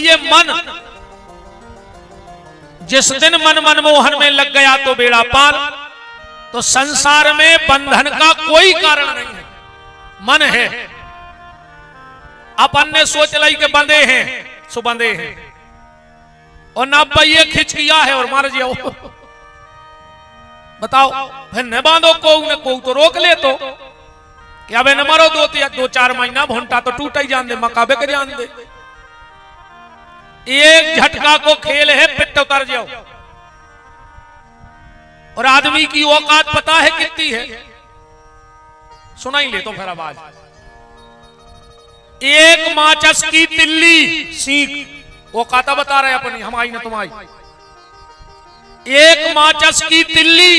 इसलिए मन, जिस दिन मन मनमोहन में लग गया तो बेड़ा पार। तो संसार में बंधन का कोई कारण नहीं है, मन है। अपन ने सोच लाई के बंधे हैं, सो बंधे हैं, और ना पहिए खिंच किया है और मार जाओ। बताओ, फिर न बांधो को तो रोक ले तो कि अबे न मारो 2-4 महीना भोंटा तो टूट ही जान दे, मकाबे के जान दे। एक झटका को खेल है, पिट उतर जाओ। और आदमी की औकात पता है कितनी है, सुना ही ले तो फिर आवाज। एक माचस की तिल्ली सीख, औकात बता रहे अपनी, हम आई ना तुम आई। एक माचस की तिल्ली,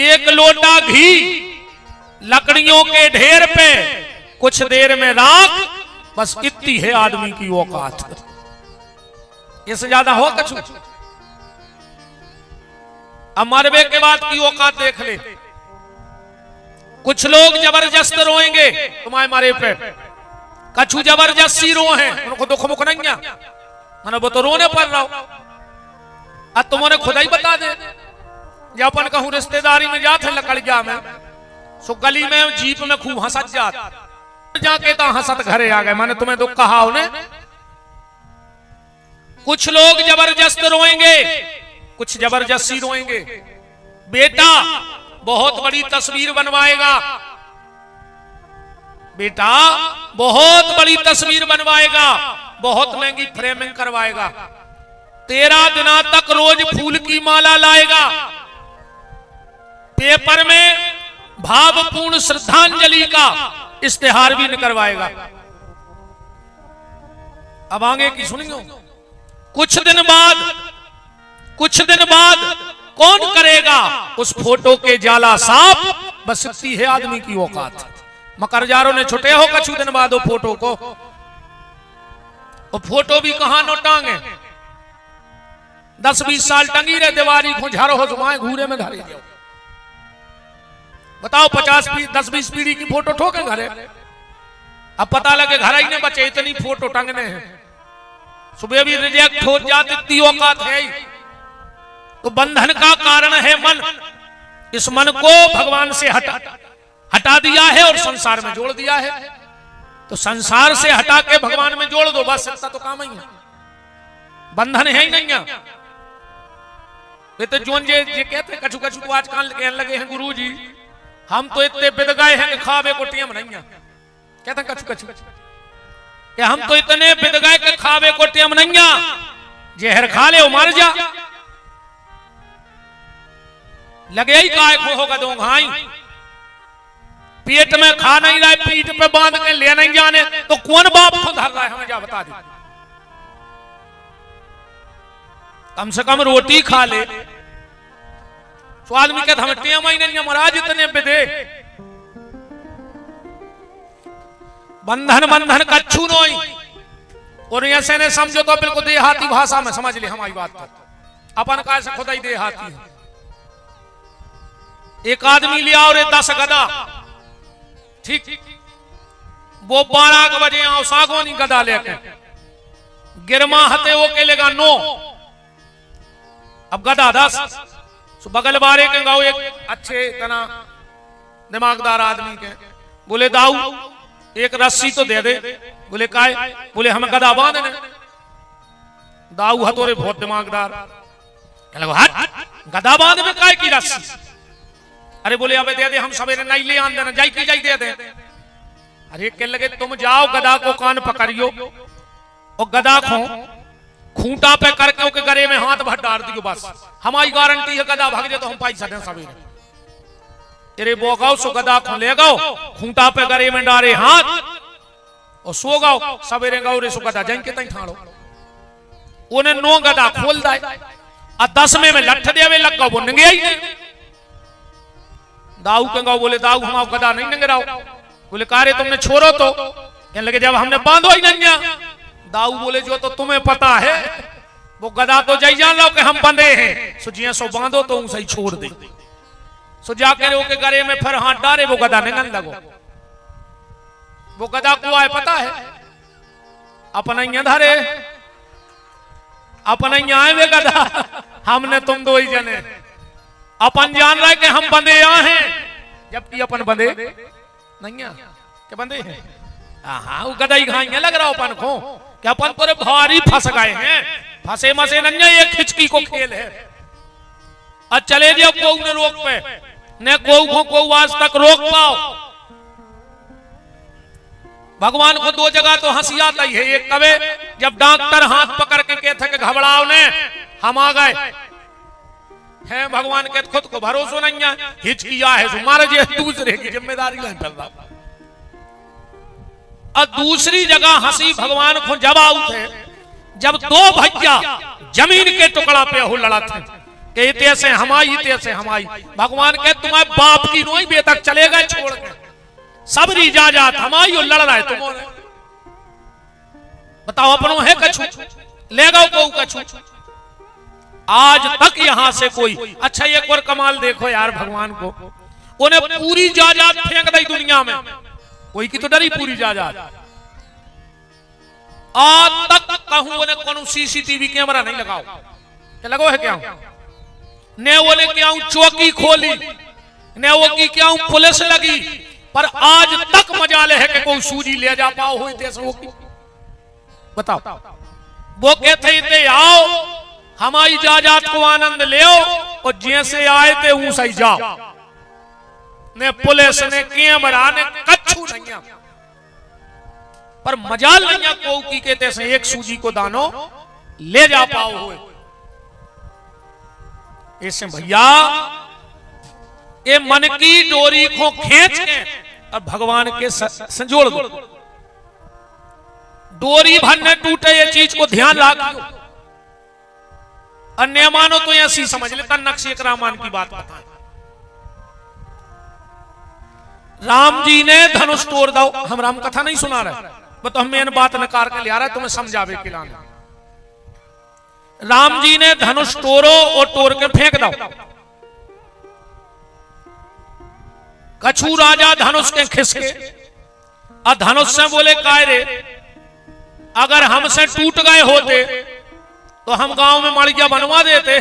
एक लोटा घी, लकड़ियों के ढेर पे कुछ देर में राख, बस इतनी है आदमी की औकात। इससे ज्यादा हो कछु? अब मरबे के बाद की औकात देख ले। कुछ लोग जबरदस्त रोएंगे तुम्हारे मारे पे, कछु जबरदस्ती रो हैं, उनको दुख मुख नहीं है, मैंने वो तो रोने पड़ रहा हूं। अब तुम्हारे खुदा ही बता दे, जब अपन कहूं रिश्तेदारी में जाते लकड़िया में, सो गली में जीप में खूब हंसत जात, जाके तो हंसत घरे आ गए, मैंने तुम्हें दुख कहा उन्हें। कुछ लोग जबरदस्त रोएंगे, कुछ जबरदस्ती रोएंगे। बेटा बहुत बड़ी तस्वीर बनवाएगा, बेटा बहुत बड़ी तस्वीर बनवाएगा, बहुत महंगी फ्रेमिंग करवाएगा, 13 दिना तक रोज फूल की माला लाएगा, पेपर में भावपूर्ण श्रद्धांजलि का इश्तेहार भी निकलवाएगा। अब आगे की सुनियो। कुछ दिन बाद कौन करेगा उस फोटो के जाला साफ, बस इतनी है आदमी की औकात। मकरजारों ने छुटे हो कछु दिन बाद वो फोटो को, वो फोटो भी कहां नो टांगे, 10-20 साल टंगी रहे दीवारी को, झारो हो जुमाए घूरे में घरे जाओ। बताओ 10-20 पीढ़ी की फोटो ठोके घरे, अब पता लगे घर ही ने बचे, इतनी फोटो टंगने हैं, सुबह भी रिजेक्ट हो जाती, इतनी औकात है। तो बंधन का कारण है मन। इस मन को भगवान से हटा दिया है और संसार में जोड़ दिया है। तो संसार से हटा के भगवान में जोड़ दो, बस इतना तो काम ही है, बंधन है ही नहीं है। वे तो जोन जे कहते कछु कछु तो आजकल कहने लगे हैं, गुरु जी हम तो इतने बिद गए हैं कि खावे कोटियां नहीं है। कहते कछु कछु कि हम तो इतने बिद गए कि खावे कोटियां नहीं, जहर खा ले मर जा। लगे ही काय खो होगा दो घाई, पेट में खा नहीं रहा, पीठ पे बांध के ले नहीं जाने, तो कौन बाप को धर रहा है हमें जा बता दे। कम से कम रोटी खा ले। तो आदमी कहता हमें टिया महीने नहीं, महाराज इतने बिदे। बंधन कच्छू नोई। और ऐसे ने समझो तो बिल्कुल देहाती भाषा में समझ ले हमारी बात को, अपन का ऐसा खुदा ही देहाती है। एक आदमी लिया और 10 गदा, ठीक, वो 12 बजे आओ सागवानी गदा लेके, गिरमा हते वो के लेगा 9, अब गदा 10। तो बगल बारे के गाँव एक अच्छे तना दिमागदार आदमी के बोले दाऊ एक रस्सी तो दे दे। बोले काय? बोले हमें गदा बांधने। दाऊ हतोरे बहुत दिमागदार, हट गदा बांध में काय की रस्सी? अरे बोले अबे दे दे, हम सवेरे नहीं ले आन देना, जाई की जाई दे दे। अरे कह लगे तुम जाओ गदा को कान पकड़ियो और गदा को खूंटा पे करके ओके गरे में हाथ भर डाल दियो, बस हमारी गारंटी है गदा भाग जाए तो हम पाई सकते सवेरे। तेरे बोगाओ सो गदा को ले गाओ, खूंटा पे गरे में डारे हाथ और सो गाओ, सवेरे गाओ रे सो गदा जैन के तई ठाड़ो। उन्हें 9 गदा खोल दाए और 10वें में लठ देवे लग गाओ, वो नंगे ही नहीं। दाऊ के गाओ बोले दाऊ हम गदा नहीं नंगे राओ। बोले कारे तुमने छोड़ो तो? कहने लगे जब हमने बांधो ही नहीं। दाऊ बोले जो तो तुम्हें पता है, वो गदा तो जय जान लो कि हम बंधे हैं, सो जिया सो बांधो तो सही छोड़ दे। सो जाकर ओके गरे में फिर हाथ डारे, वो गदा नहीं लगो। वो गदा को आए पता है अपना ही धरे अपन यहाँ वे गधा, हमने तुम दो ही जने। अपन जान रहे कि हम बंदे यहाँ हैं, जबकि अपन बंदे नहीं है। क्या बंदे हैं? हाँ, वो गधा ही खाएंगे लग रहा अपन को कि अपन पूरे भारी फंस गए हैं। फंसे मसे नहीं, ये खिचकी को खेल है। आज चले जाओ को ने रोक पे, ने को आज तक रोक पाओ। भगवान को दो जगह तो हंसी आता ही है। एक कवे जब डॉक्टर हाथ पकड़ के कहते कि घबराओ ने, हम आ गए हैं। भगवान के खुद को भरोसा नहीं है, हिचकिया है मारे जे दूसरे की जिम्मेदारी नहीं कर रहा। और दूसरी जगह हंसी भगवान को जब आउते जब दो भैया जमीन के टुकड़ा पे हो लड़ा थे कि इते से हमारी इते से हमारी। भगवान के तुम्हारे बाप की नोई बे तक चले गए छोड़ के, सबरी इजाजत हमारी और लड़ रहा है तुम्हारे। बताओ अपनों है कछु ले गो को कछु। आज तक यहां से कोई अच्छा एक और कमाल देखो यार भगवान को, उन्हें पूरी जायदाद फेंक दी दुनिया में, कोई की तो डरी पूरी जायदाद। आज तक कहूं उन्हें कोनो सीसीटीवी कैमरा नहीं लगाओ, क्या लगो है क्या ने उन्हें क्या चौकी खोली ने वो की क्या पुलिस लगी, पर आज तक मजाले है कि कोई सूजी ले जा पाओ हो वो की। बताओ वो कहते थे आओ हमारी जायदाद को आनंद ले और जैसे आए थे ऊं सही जाओ। ने पुलिस ने कैमरा ने कछु नहीं, पर मजाल नहीं को की कहते से एक सूजी को दानो ले जा पाओ हो। ऐसे भैया ये मन की डोरी को खींच के और भगवान के संजोड़ दो। डोरी भर न टूटे ये चीज को ध्यान रखो। अन्य मानो तो ऐसी समझ लेता नक्शे रामायण की बात बताएं। राम जी ने धनुष तोड़ दो, हम राम कथा नहीं सुना रहे, तो हमें इन बात नकार के लिया रहा है तुम्हें समझावे के लाने। राम जी ने धनुष तोड़ो और तोड़ के फेंक दो। कछु राजा धनुष के खिसके और धनुष से बोले काय रे, अगर हमसे टूट गए होते तो हम गांव में मड़िया बनवा देते।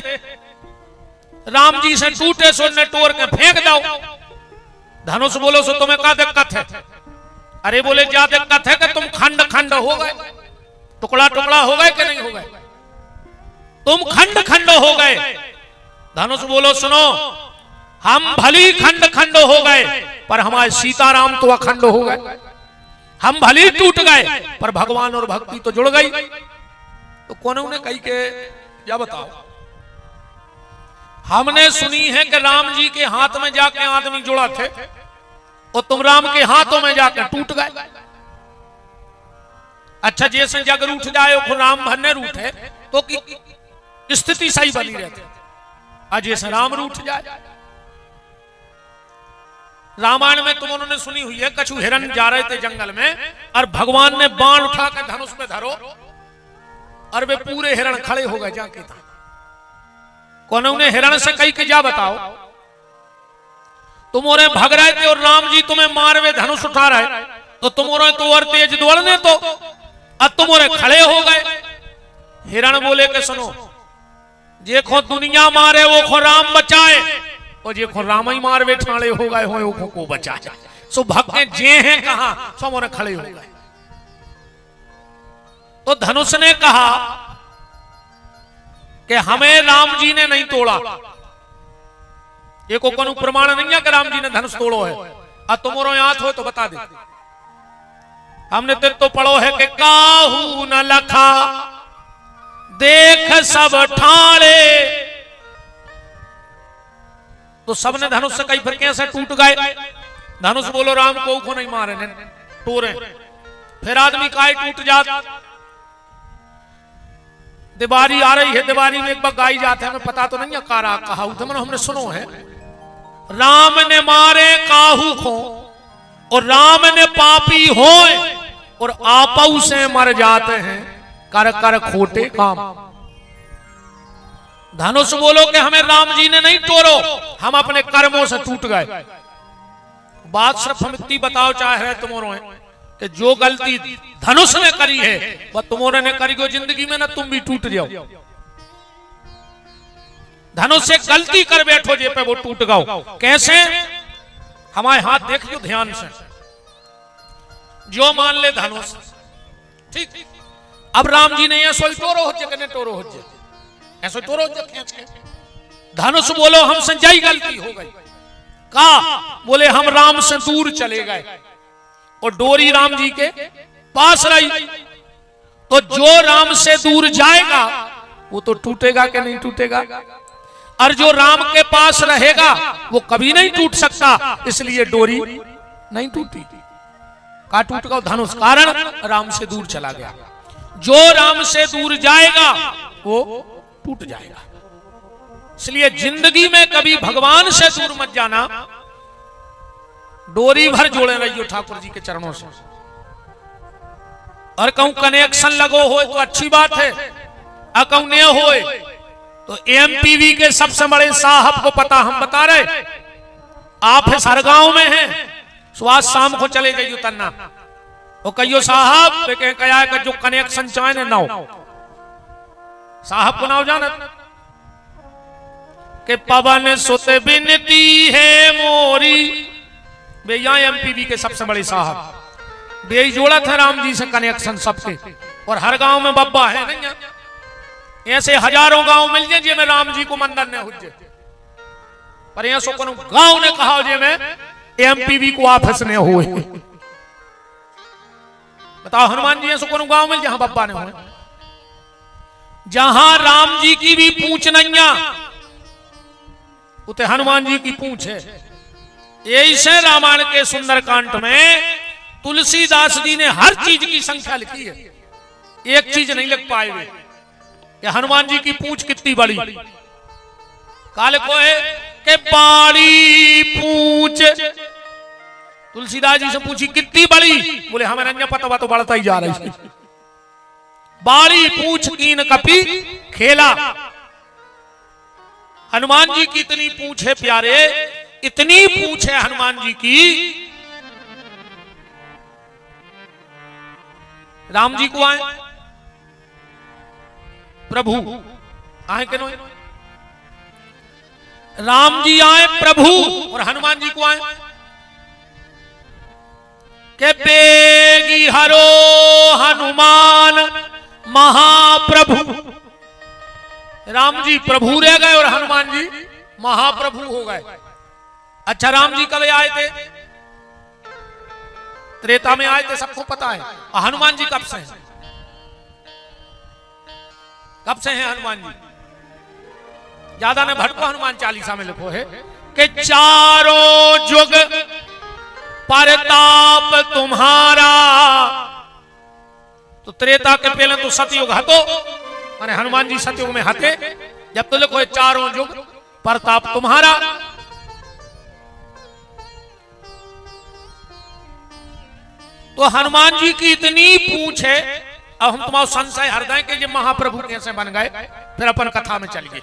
राम जी से टूटे सो ने तोड़ के फेंक दो। धनुष बोलो सो तुम्हें क्या दिक्कत है? अरे बोले क्या दिक्कत है कि तुम खंड खंड हो गए, टुकड़ा टुकड़ा हो गए कि नहीं हो गए, तुम खंड खंड हो गए। धनुष बोलो सुनो, हम भली खंड खंड हो गए पर हमारे सीताराम तो अखंड हो गए। हम भली टूट गए पर भगवान और भक्ति तो जुड़ गई। तो कौन ने कही के क्या बताओ? हमने सुनी है कि राम जी के हाथ में जाके आदमी जुड़ा थे और तुम राम के हाथों में जाकर टूट गए। अच्छा जैसे जग रूठ जाए राम भन्ने रूठे तो स्थिति सही बनी रहती, आज जैसे राम रूठ जाए। रामायण में तुम उन्होंने सुनी हुई है कछु हिरण जा रहे थे जंगल में और भगवान ने बाण उठा के धनुष पे धरो और वे पूरे हिरण खड़े हो गए जाके था। कौन उन्हें हिरण से कही के जा बताओ, तुम और भाग रहे थे और राम जी तुम्हें मार वे धनुष उठा रहे तो तुम तो और तेज दौड़ने तो अब तुम और खड़े हो गए। हिरण बोले के सुनो, जे खो दुनिया मारे वो खो राम बचाए और जे खो राम ही मार वे ठाणे हो गए हो को बचाए। सो भक्के जे हैं कहां सो मोरे खड़े हो गए। तो धनुष ने कहा कि हमें राम जी ने नहीं तोड़ा, ये को कोनो प्रमाण नहीं है कि राम जी ने धनुष तोड़ो है। अब तुम्हारो याद हो तो बता दे। हमने तो पढ़ो है कि काहू न लखा देख सब ठाणे, तो सबने धनुष से कई फिर कैसे टूट गए? धनुष बोलो राम को नहीं मारे ने तोड़े, फिर आदमी काय टूट जात। दीवारी आ रही है, दीवारी में एक बार गाई जाते हैं, हमें पता तो नहीं है कारा कहा हमने सुनो है। राम ने मारे काहू को और राम ने पापी होए और आपऊ से मर जाते हैं कर कर खोटे काम। धनुष बोलो कि हमें राम जी ने नहीं तोड़ो, हम अपने कर्मों से टूट गए। बात सिर्फ हम इतनी बताओ चाहे है तुम्हारों है कि जो गलती धनुष ने करी है वह तुम्हारे ने करी हो जिंदगी में ना तुम भी टूट जाओ। धनुष से गलती कर बैठो जे पे वो टूट गओ। कैसे? हमारे हाथ देखियो ध्यान से, जो मान ले धनुष, ठीक। अब राम जी ने ऐसो टोरो हो जे, टोरो हो जे, ऐसो टोरो हो जे खींच के धनुष। बोलो हमसे जई गलती हो गई। का? बोले हम राम से दूर चले गए और डोरी राम जी के पास रही। तो जो राम से दूर जाएगा वो तो टूटेगा कि नहीं टूटेगा, और जो राम के पास रहेगा वो कभी नहीं टूट सकता, इसलिए डोरी नहीं टूटी। का टूट गया धनुष? कारण राम से दूर चला गया। जो राम से दूर जाएगा वो टूट जाएगा। इसलिए जिंदगी में कभी भगवान से दूर मत जाना, डोरी भर जोड़े रहियो ठाकुर जी के चरणों से। और कहूं कनेक्शन लगो हो तो अच्छी बात है, अकऊ न होए तो एमपीवी के सबसे बड़े साहब को पता, हम बता रहे, आप है सरगांव में हैं, सुबह शाम को चले जाइयो तन्ना, वो कहियो साहब कया का जो कनेक्शन चाहे ना हो, साहब को नाव जानत के पवन सुत बिनती है मोरी, वे यहाँ एमपीवी के सबसे बड़े साहब, वे जोड़ा था राम जी से कनेक्शन सबके। और हर गांव में बब्बा है नहीं, ऐसे हजारों गांव मिल जाए जिसमें राम जी को मंदिर ने हुज्जे, पर यहाँ सो कोनो गांव ने कहा जे में एमपीवी को ऑफिस ने हुए। बताओ हनुमान जी ऐसा कोनो गांव मिल जहां बब्बा ने हुए, जहां राम जी की भी पूछ नैया उते हनुमान जी की पूछ है। यही से रामायण के सुंदरकांड में तुलसीदास जी ने हर चीज की संख्या लिखी है, एक चीज नहीं लिख पाए वे कि हनुमान जी की पूछ कितनी बड़ी। काले को है कि बाड़ी पूछ, तुलसीदास जी से पूछी कितनी बड़ी, बोले हमें अन्य पता तो बढ़ता ही जा रही है। बाड़ी पूछ कीन कपी खेला, हनुमान जी की इतनी पूछ है प्यारे, इतनी पूछ है हनुमान जी की। राम जी को आए प्रभु, आए के नो राम जी आए प्रभु, और हनुमान जी को आए के बेगी हरो हनुमान महाप्रभु। राम जी प्रभु रह गए और हनुमान जी महाप्रभु हो गए। अच्छा राम जी कब आए थे? त्रेता में आए थे, सबको पता है। और हनुमान जी कब से हैं? कब से हैं हनुमान जी? ज्यादा ने भटको हनुमान चालीसा में लिखो है कि चारों जुग परताप तुम्हारा। तो त्रेता के पहले तो सतयुग हतो, माने हनुमान जी सतयुग में हते, जब तो लिखो चारों जुग परताप तुम्हारा। तो हनुमान जी की इतनी पूछ है। अब हम तुम्हारा संशय हृदय के ये महाप्रभु कैसे बन गए, फिर अपन कथा में चलिए।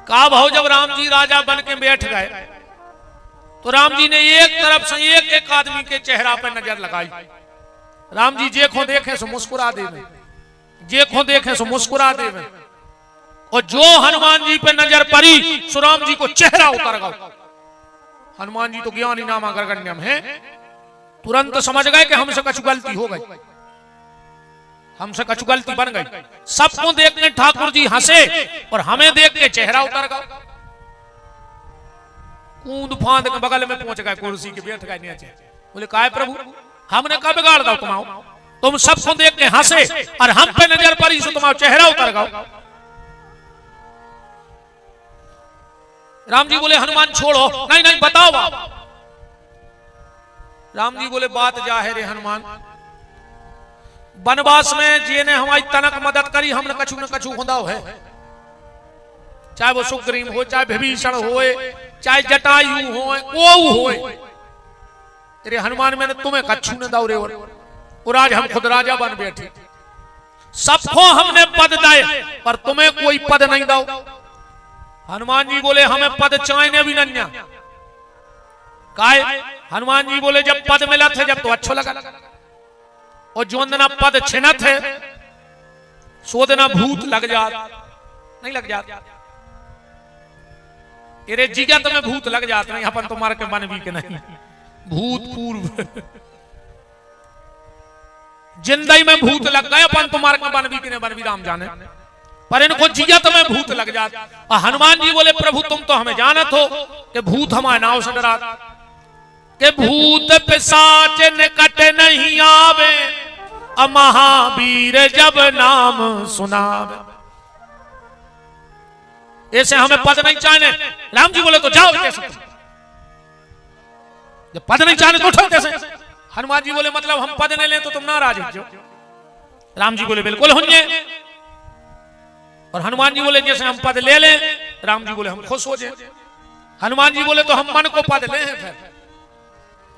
का भाव जब राम जी राजा बन के बैठ गए तो राम जी ने एक तरफ से एक आदमी के चेहरा पर नजर लगाई। राम जी जे खो देखे सो मुस्कुरा देवे, जे खो देखे सो मुस्कुरा देवे। और जो हनुमान जी पे नजर पड़ी सो राम जी को चेहरा उतर गया। हनुमान जी तो ज्ञानी नामा गर्गण्यम है, तुरंत समझ गए कि हमसे कुछ गलती हो गई, हमसे कुछ गलती बन गई। सबको देखने ठाकुर जी हंसे और हमें देख के चेहरा उतर गया। कूद फांद के बगल में पहुंच गए, कुर्सी के बैठ गए नीचे। बोले काय प्रभु हमने कब बिगाड़ दो तुम्हारा, तुम सबको देख के हंसे और हम पे नजर पड़ी सो तुम्हारा चेहरा उतर गया। राम जी बोले हनुमान छोड़ो, नहीं नहीं बताओ बाबा। राम जी बोले बात जाहिर है हनुमान, वनवास में जी ने हमारी तनक मदद करी, हमने कछु न कछु होदा है, चाहे वो सुग्रीव हो, चाहे विभीषण हो, चाहे जटायु हो, को हो। तेरे हनुमान मैंने तुम्हें कछु न दौरे और आज हम खुद राजा बन बैठे। सबको हमने पद दिए पर तुम्हें कोई पद नहीं दो। हनुमान जी बोले हमें पद चाहने भी नहीं। काय? हनुमान जी बोले जब पद मिला थे जब तो अच्छा लगा, और जो ना पद छिना थे सो देना भूत लग जात, नहीं लग जात। अरे जिगा तुम्हें भूत लग जाते हैं, अपन तुम्हारे के मन भी के नहीं भूत पूर्व जिंदगी में भूत लग गए, अपन तुम्हारे के बन भी के नहीं बन भी राम जाने, पर इनको जिया तुम्हें भूत लग जाते। और हनुमान जी बोले प्रभु तुम तो हमें जानत हो कि भूत हमारे नाव से डरा के भूत पिशाच निकट नहीं आवे, महावीर जब नाम सुनावे। ऐसे हमें पद नहीं चाहने। राम जी बोले तो जाओ कैसे, जब पद नहीं चाहने तो उठो कैसे। हनुमान जी बोले मतलब हम पद नहीं ले तो तुम नाराज हो। राम जी बोले बिल्कुल होंगे। और हनुमान जी बोले जैसे हम पद ले लें, राम जी बोले हम खुश हो जाए। हनुमान जी बोले तो हम मन को पद ले हैं फिर।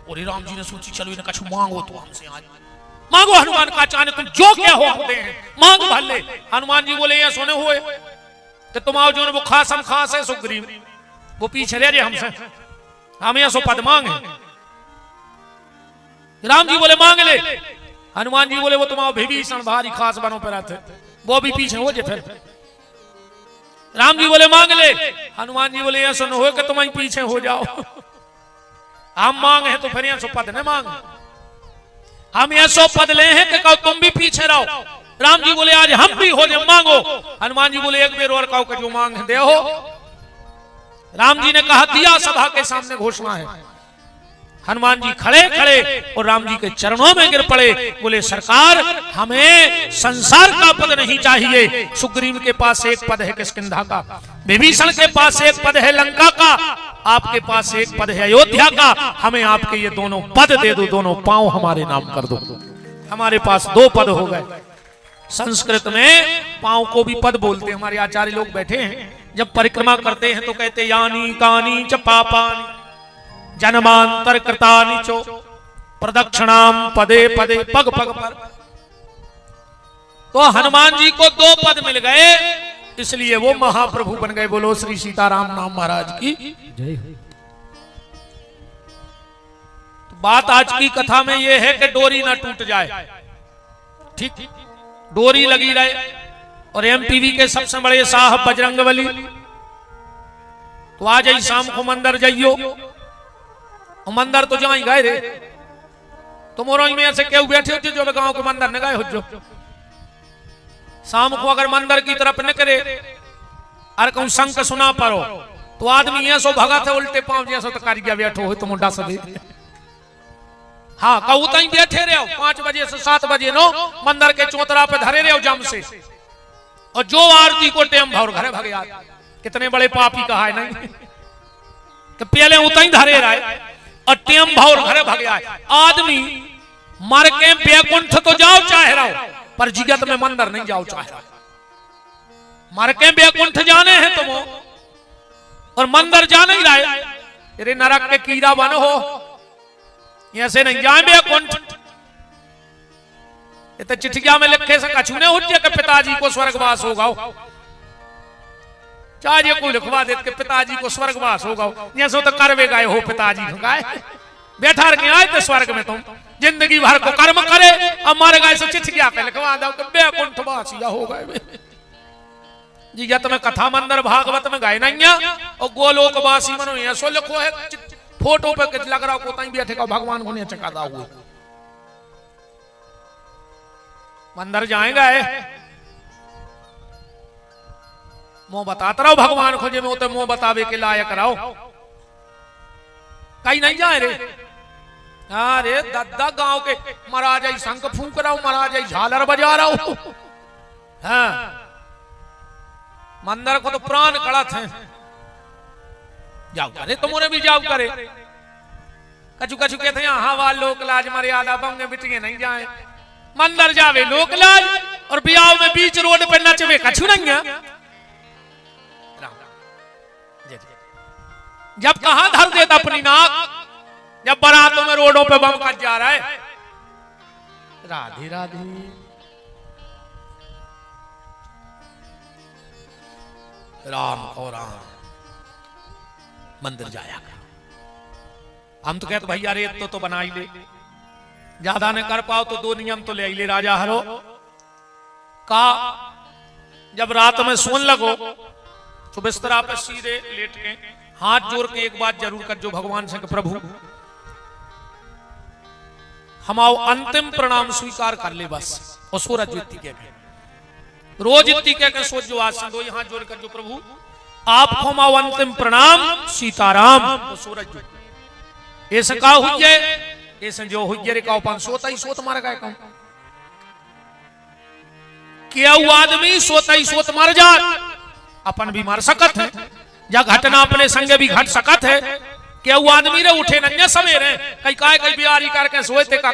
और राम जी ने सोची चलो इन्हें कछु मांगो तो हमसे आज मांगो, हनुमान का चाहने तुम जो क्या हो हम दें, मांग भले। हनुमान जी बोले ये सोने हुए कि तुम आओ जो वो खास हम खास है सुग्रीव, वो पीछे रह रहे हमसे, हम ये सो पद मांगे। राम जी बोले मांग ले। हनुमान जी बोले वो तुम आओ विभीषण भारी खास बनों पर आते, वो भी पीछे हो जाए फिर। राम जी बोले मांग ले। हनुमान जी बोले ये सुन हो कि तुम पीछे हो जाओ, हम मांग है तो फिर ये सो पद न मांग, हम ये सो पद ले हैं कि कहो तुम भी पीछे रहो। राम जी बोले आज हम भी हो जाए मांगो। हनुमान जी बोले एक बेर और कहो कि जो मांग दे हो। राम जी ने कहा दिया सभा के सामने घोषणा है। हनुमान जी खड़े खड़े और राम जी के चरणों में गिर पड़े, बोले सरकार हमें संसार का पद नहीं चाहिए। सुग्रीव के पास एक पद है किष्किंधा का, विभीषण के पास एक पद है लंका का, आपके पास एक पद है अयोध्या का। हमें आपके ये दोनों पद दे दो, दोनों पांव हमारे नाम कर दो। हमारे पास दो पद हो गए। संस्कृत में पांव को भी पद बोलते हैं। हमारे आचार्य लोग बैठे हैं, जब परिक्रमा करते हैं तो कहते यानी कानी च पापानि जन्मांतर कृतानि चो प्रदक्षिणाम पदे पदे पग पग पर। तो हनुमान जी को दो पद मिल गए, इसलिए वो महाप्रभु बन गए। बोलो श्री सीताराम नाम महाराज की जय। तो बात आज की कथा में ये है कि डोरी ना टूट जाए, ठीक, डोरी लगी रहे। और एमपीवी के सबसे बड़े साहब बजरंगबली, तो आज ही शाम को मंदिर जाइयो। मंदिर तो जाई गए रे, तुम और में ऐसे क्यों बैठे हो जो गांव के मंदिर न गए हो। जो शाम को अगर मंदिर की तरफ निकले और कहूं शंख सुना पड़ो तो आदमी ये सो भगा थे उल्टे पांव जैसा तो कारिया बैठो हो तो मुंडा सब। हाँ कहू तई बैठे रहो 5 बजे से 7 बजे नो मंदिर के चौतरा पे धरे रहो जम से, और जो आरती को टेम भर घरे भगे आ। कितने बड़े पापी कहा है नहीं कि पहले उतई धरे रहे और टेम भाव घरे भग आए। आदमी मर के बैकुंठ तो जाओ चाहे रहो, पर जिगत में मंदिर नहीं जाओ चाहे रहो। मर के बैकुंठ जाने हैं तुम और मंदिर जाने ही रहे। अरे नरक के कीड़ा बन हो, ऐसे नहीं जाए बैकुंठ। तो चिट्ठिया में लिखे से कछू ने उठे के पिताजी को स्वर्गवास होगा, चाहे कोई लिखवा दे के पिताजी को स्वर्गवास होगा। ये सो तो करवे गए हो पिताजी गाय बैठा रखे आए थे स्वर्ग में, तुम जिंदगी भर को कर्म करे और मर गए सो चिट्ठिया पे लिखवा दो कि बैकुंठ वासिया हो गए। जी या तुम्हें कथा मंदिर भागवत में गए नहीं और गोलोक वासी मनो ये सो लिखो है फोटो पे लग रहा को तई बैठे का भगवान को नहीं चकादा हुआ। मंदिर जाएगा मुंह बताता रहो भगवान खोजे में, मुंह बतावे के लायक रहो। कहीं नहीं जाए रे। अरे दादा गांव के महाराज आई शंख फूंक रहा हूं, महाराज आई झालर बजा रहा हूं। हाँ मंदिर को तो प्राण कड़ा थे। जाओ करे तुमने भी जाओ करे। कछु कछु कहते हैं हाँ वाल लोक लाज मर्यादा बंगे बिटिए नहीं जाए। मंदिर जावे लोक लाज और ब्याह में बीच रोड पे नचवे कछु नहीं है। जब कहां धर देता अपनी नाक, जब बारातों में रोडों पे बम कट जा रहा है। राधे राधे। राम और राम मंदिर जाया। हम तो कहते भैया रेत तो बना ही ले, ज्यादा न कर पाओ तो 2 नियम तो ले आई ले राजा हरो का। जब रात में सोन लगो तो बिस्तरा पे सीधे लेट के हाथ जोड़ के एक बात जरूर कर जो भगवान से कि प्रभु हमाओ अंतिम प्रणाम स्वीकार कर ले बस। और सूरज इतनी कह रोज इतनी कह सोच जो आसन दो यहाँ जोड़ कर जो प्रभु आपको हमाओ अंतिम प्रणाम सीताराम। और सूरज जो ऐसे का हुई है ऐसे जो हुई रे का सोता ही सोत मार गए कहूं क्या आदमी सोता ही सोत मर जा अपन भी मार सकत है या घटना अपने संगे भी घट सकत है। क्या आदमी रे उठे नन्या समय रे कई काय कई बिहारी करके सोते का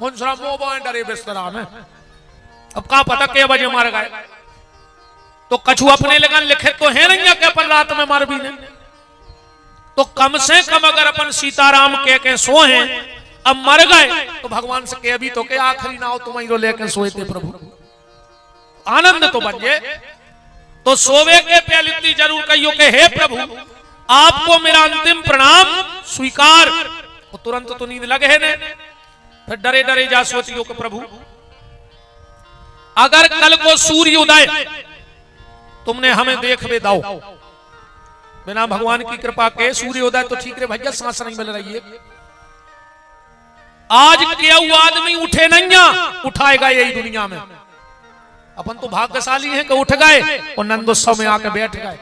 मुंसरा मोबाइल डरे बिस्तरा में अब का पता के बजे मर गए। तो कछु अपने लगन लिखे तो है नहीं कि अपन रात में मर भी नहीं। तो कम से कम अगर अपन सीताराम के सो हैं अब मर गए तो भगवान से कह भी तो के आखिरी नाव तुम्हें रो लेके सोए थे प्रभु आनंद तो बन जाए। तो सोवे के पहले इतनी जरूर कहियो के हे प्रभु आपको मेरा अंतिम प्रणाम स्वीकार। तो तुरंत तो नींद लगे है ने फिर डरे डरे जा सोचियो के प्रभु अगर कल को सूर्य उदय तुमने हमें देख बे दाओ बिना भगवान की कृपा के सूर्य उदय तो ठीक रे भैया सांस नहीं मिल रही है। आज क्या आदमी उठे नहीं उठाएगा यही दुनिया में। अपन तो भाग्यशाली हैं कि उठ गए और नंदोत्सव में आके बैठ गए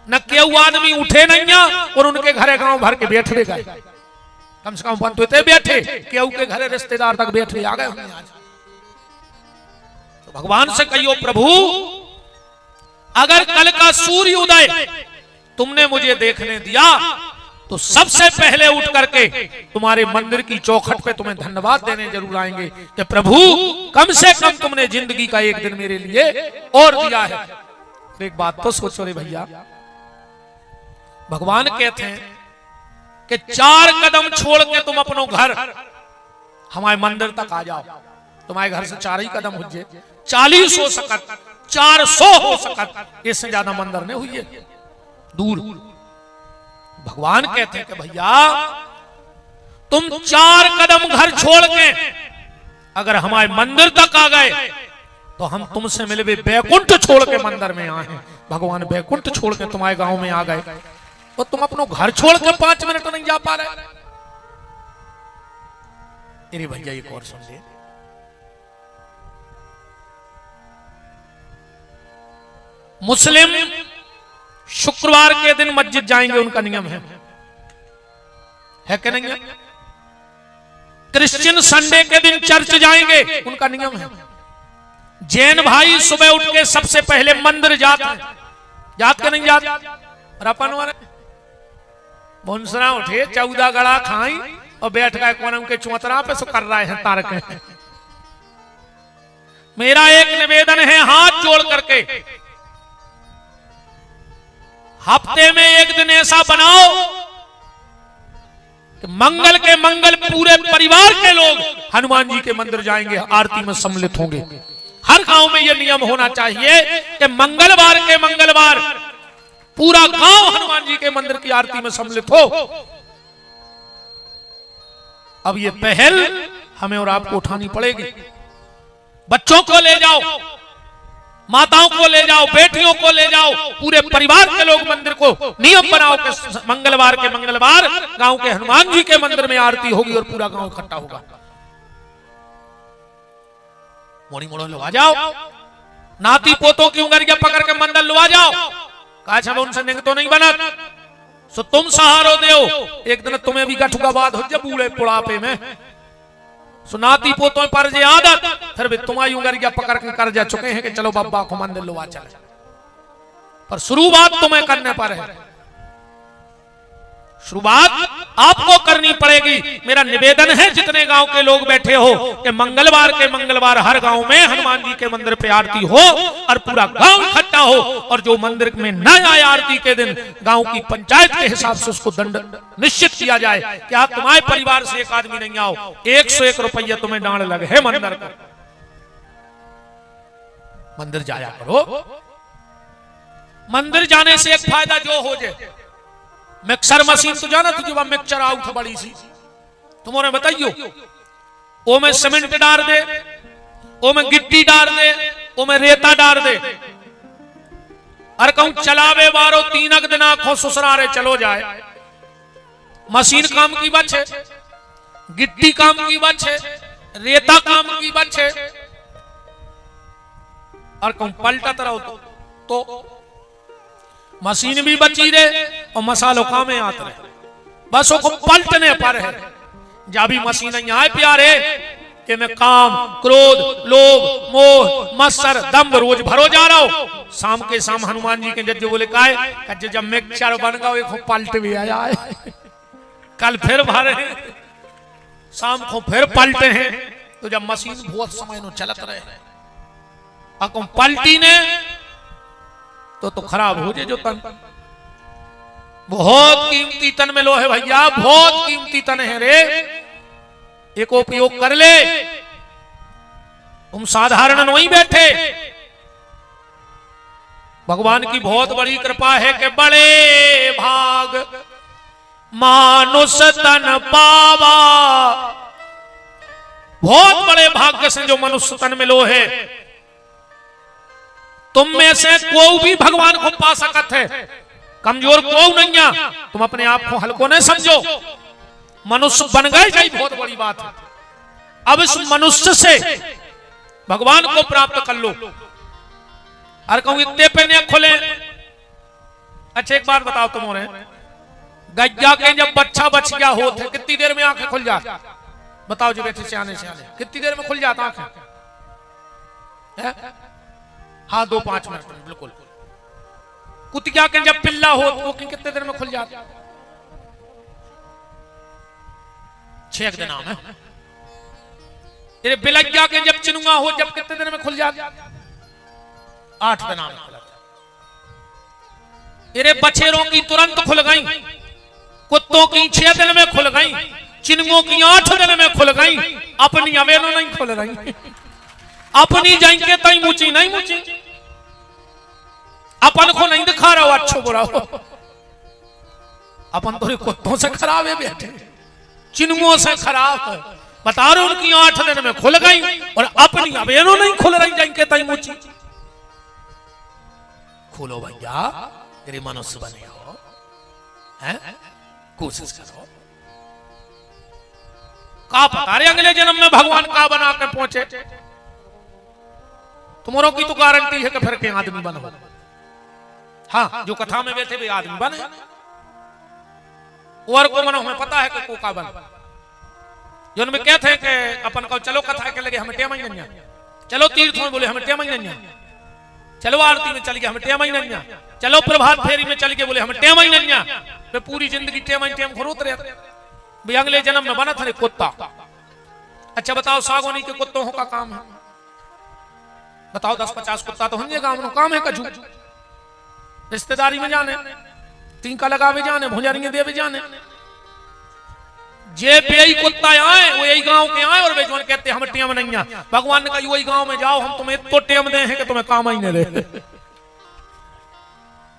न केऊ आदमी उठे नहीं और उनके घरे गांव भर के बैठ भी गए। कम से कम अपन तो इतने बैठे केऊ के घरे रिश्तेदार तक बैठे आ गए आज। तो भगवान से कहियो प्रभु अगर कल का सूर्य उदय तुमने मुझे देखने दिया तो सबसे पहले उठ करके तुम्हारे मंदिर की चौखट पे तुम्हें धन्यवाद देने जरूर आएंगे कि प्रभु कम से कम तुमने जिंदगी का एक दिन मेरे लिए और दिया है। एक बात तो सोचो रे भैया भगवान कहते हैं कि 4 कदम छोड़ के तुम अपनो घर हमारे मंदिर तक आ जाओ। तुम्हारे घर से 4 ही कदम हो जाए 40 हो सकत 400 हो सकत इससे ज्यादा मंदिर नहीं हुई है दूर। भगवान कहते हैं कि भैया तुम 4 कदम घर छोड़ के अगर हमारे मंदिर तक आ गए तो हम तुमसे मिले बैकुंठ छोड़ के मंदिर में आए हैं। भगवान बैकुंठ छोड़ के तुम्हारे गांव में आ गए और तुम अपनो घर छोड़ के 5 मिनट नहीं जा पा रहे। अरे भैया एक और सुन ले मुस्लिम शुक्रवार के दिन मस्जिद जाएंगे उनका नियम है कि नहीं है। क्रिश्चियन संडे के दिन चर्च जाएंगे उनका नियम है। जैन भाई सुबह उठ के सबसे पहले मंदिर जाते हैं जात के नहीं जाते। और अपन वाले मुंसरा उठे 14 गड़ा खाई और बैठ गए कोनम के चौतरा पे सो कर रहे हैं तारक। मेरा एक निवेदन है हाथ जोड़ करके हफ्ते में एक दिन ऐसा बनाओ कि मंगल के मंगल पूरे परिवार के लोग हनुमान जी के मंदिर जाएंगे आरती में सम्मिलित होंगे। हर गांव में यह नियम होना चाहिए कि मंगलवार के मंगलवार पूरा गांव हनुमान जी के मंदिर की आरती में सम्मिलित हो। अब ये पहल हमें और आपको उठानी पड़ेगी। बच्चों को ले जाओ माताओं को ले जाओ बेटियों को ले जाओ पूरे परिवार के लोग मंदिर को नियम बनाओ कि मंगलवार के मंगलवार गांव के हनुमान जी के मंदिर में आरती होगी और पूरा गांव इकट्ठा होगा। मोड़ी मोड़ो लो आ जाओ नाती पोतों की उंगलियां पकड़ के मंदिर लो आ जाओ। काश हम उनसे निंग तो नहीं बना सो तुम सहारो दो एक दिन तुम्हें भी गठुका बाद हो जाए बूढ़े बुढ़ापे में सुनाती पोतों पर जे आदत फिर भी तुम्हारी उंगलियां पकड़ के कर जा चुके हैं कि चलो बाबा को मंदिर लो आ चले। पर शुरुआत तुम्हें करने पर है शुरुआत आपको करनी पड़ेगी। मेरा निवेदन है जितने गांव के लोग बैठे हो कि मंगलवार के मंगलवार हर गांव में हनुमान जी के मंदिर पे आरती हो और पूरा गांव इकट्ठा हो और जो मंदिर में न आए आरती के दिन गांव की पंचायत के हिसाब से उसको दंड निश्चित किया जाए। क्या तुम्हारे परिवार से एक आदमी नहीं आओ 101 रुपया तुम्हें डांड लगे है मंदिर को। मंदिर जाया करो। मंदिर जाने से एक फायदा जो हो जाए मिक्सर मशीन तो जाना तुझे वहां मिक्सचर आउट बड़ी सी तुम्हारे बताइयो ओ में सीमेंट डाल दे ओ में गिट्टी डाल दे ओ में रेता डाल दे अरे कहूं चलावे बारो 3 दिन आंखों ससुरारे चलो जाए। मशीन काम की बात है, गिट्टी काम की बात है, रेता काम की बात है। और कहूं पलटत रहो तो मशीन भी बची रहे और मसालों काम में आते रहे। बस वो पलटने पर है। जब भी मशीन यहाँ आए प्यारे कि मैं काम, क्रोध, लोभ, मोह, मत्सर, दम्भ रोज भरो जा रहा हूं। शाम के शाम हनुमान जी के जज्जो बोले काहे जब मिक्सचर बन गया एक पलट भी आया है। कल फिर भरे शाम को फिर पलटे हैं। तो जब मशीन बहुत समय नो चलत रहे अको पलटी ने तो खराब हो जाए जो तन। बहुत कीमती तन में लो है भैया, बहुत कीमती तन है रे। एक उपयोग कर ले। तुम साधारण नहीं बैठे। भगवान की बहुत बड़ी कृपा है कि बड़े भाग मानुष तन पावा। बहुत बड़े भाग्य से जो मनुष्य तन में लो है। तुम में से कोई भी भगवान को पा सकत है, कमजोर कोई नहीं है। तुम अपने आप को हल्को नहीं समझो। मनुष्य बन गए जाई बहुत बड़ी बात है। अब इस मनुष्य से भगवान को प्राप्त कर लो। और कहूं इतने पे नहीं खुले। अच्छा एक बात बताओ तुम्हारे, गैया के जब बच्चा बच गया होते कितनी देर में आंखें खुल जाती? बताओ जी बैठे सियाने कितनी देर में खुल जाता आंखें? हाँ 2-5 मिनट में बिल्कुल। कुतिया के जब पिल्ला हो तो कितने देर में खुल जाता? 6 दिन में। तेरे बिलैया के जब चिनुआ हो जब कितने दिन में खुल जाता? 8 दिन में खुल जाता। तेरे बछेरों की तुरंत खुल गई, कुत्तों की 6 दिन में खुल गई, चिनुओं की 8 दिन में खुल गई। अपनी अवेलो नहीं खुल रही। अपनी जाएंगे तई मुची नहीं मुची। अपन को नहीं दिखा रहा हो अच्छो बुरा हो। अपन तो कुत्तों से खराब है बैठे, चिनुओं से खराब है। बता रहे उनकी 8 दिन में खुल गई और अपनी अवेलो नहीं खुल रही जाएंगे तई मुची। खोलो भैया, तेरे मनुष्य बने हो, हैं? कोशिश करो। का पता रे अगले जन्म में भगवान का बना के पहुंचे। तुम्हारों की तो गारंटी है कि फिर के आदमी बनो। हाँ जो कथा में बैठे भी आदमी बने और को मनो हमें पता है कि कोका बन। जो उनमें कहते हैं कि अपन को चलो कथा के लगे हमें टेम ही नहीं, चलो तीर्थ में बोले हमें टेम ही नहीं, चलो आरती में चल गए हमें टेम ही नहीं, चलो प्रभात फेरी में चल गए बोले हमें टेम ही नहीं। फिर पूरी जिंदगी टेम ही टेम खरोत रहे। भी अगले जन्म में बना था कुत्ता। अच्छा बताओ सागोनी के कुत्तों का काम है? बताओ 10-50 कुत्ता तो होंगे गांव में, काम है कजू। रिश्तेदारी में जाने, टीका लगावे जाने, भुजारियां देवे जाने। जे यही कुत्ता आए वो यही गांव के आए और बेजवान कहते हम टेम नहीं है। भगवान ने कहा वही गांव में जाओ हम तुम्हें तो टेम दे हैं कि तुम्हें काम ही नहीं रहे।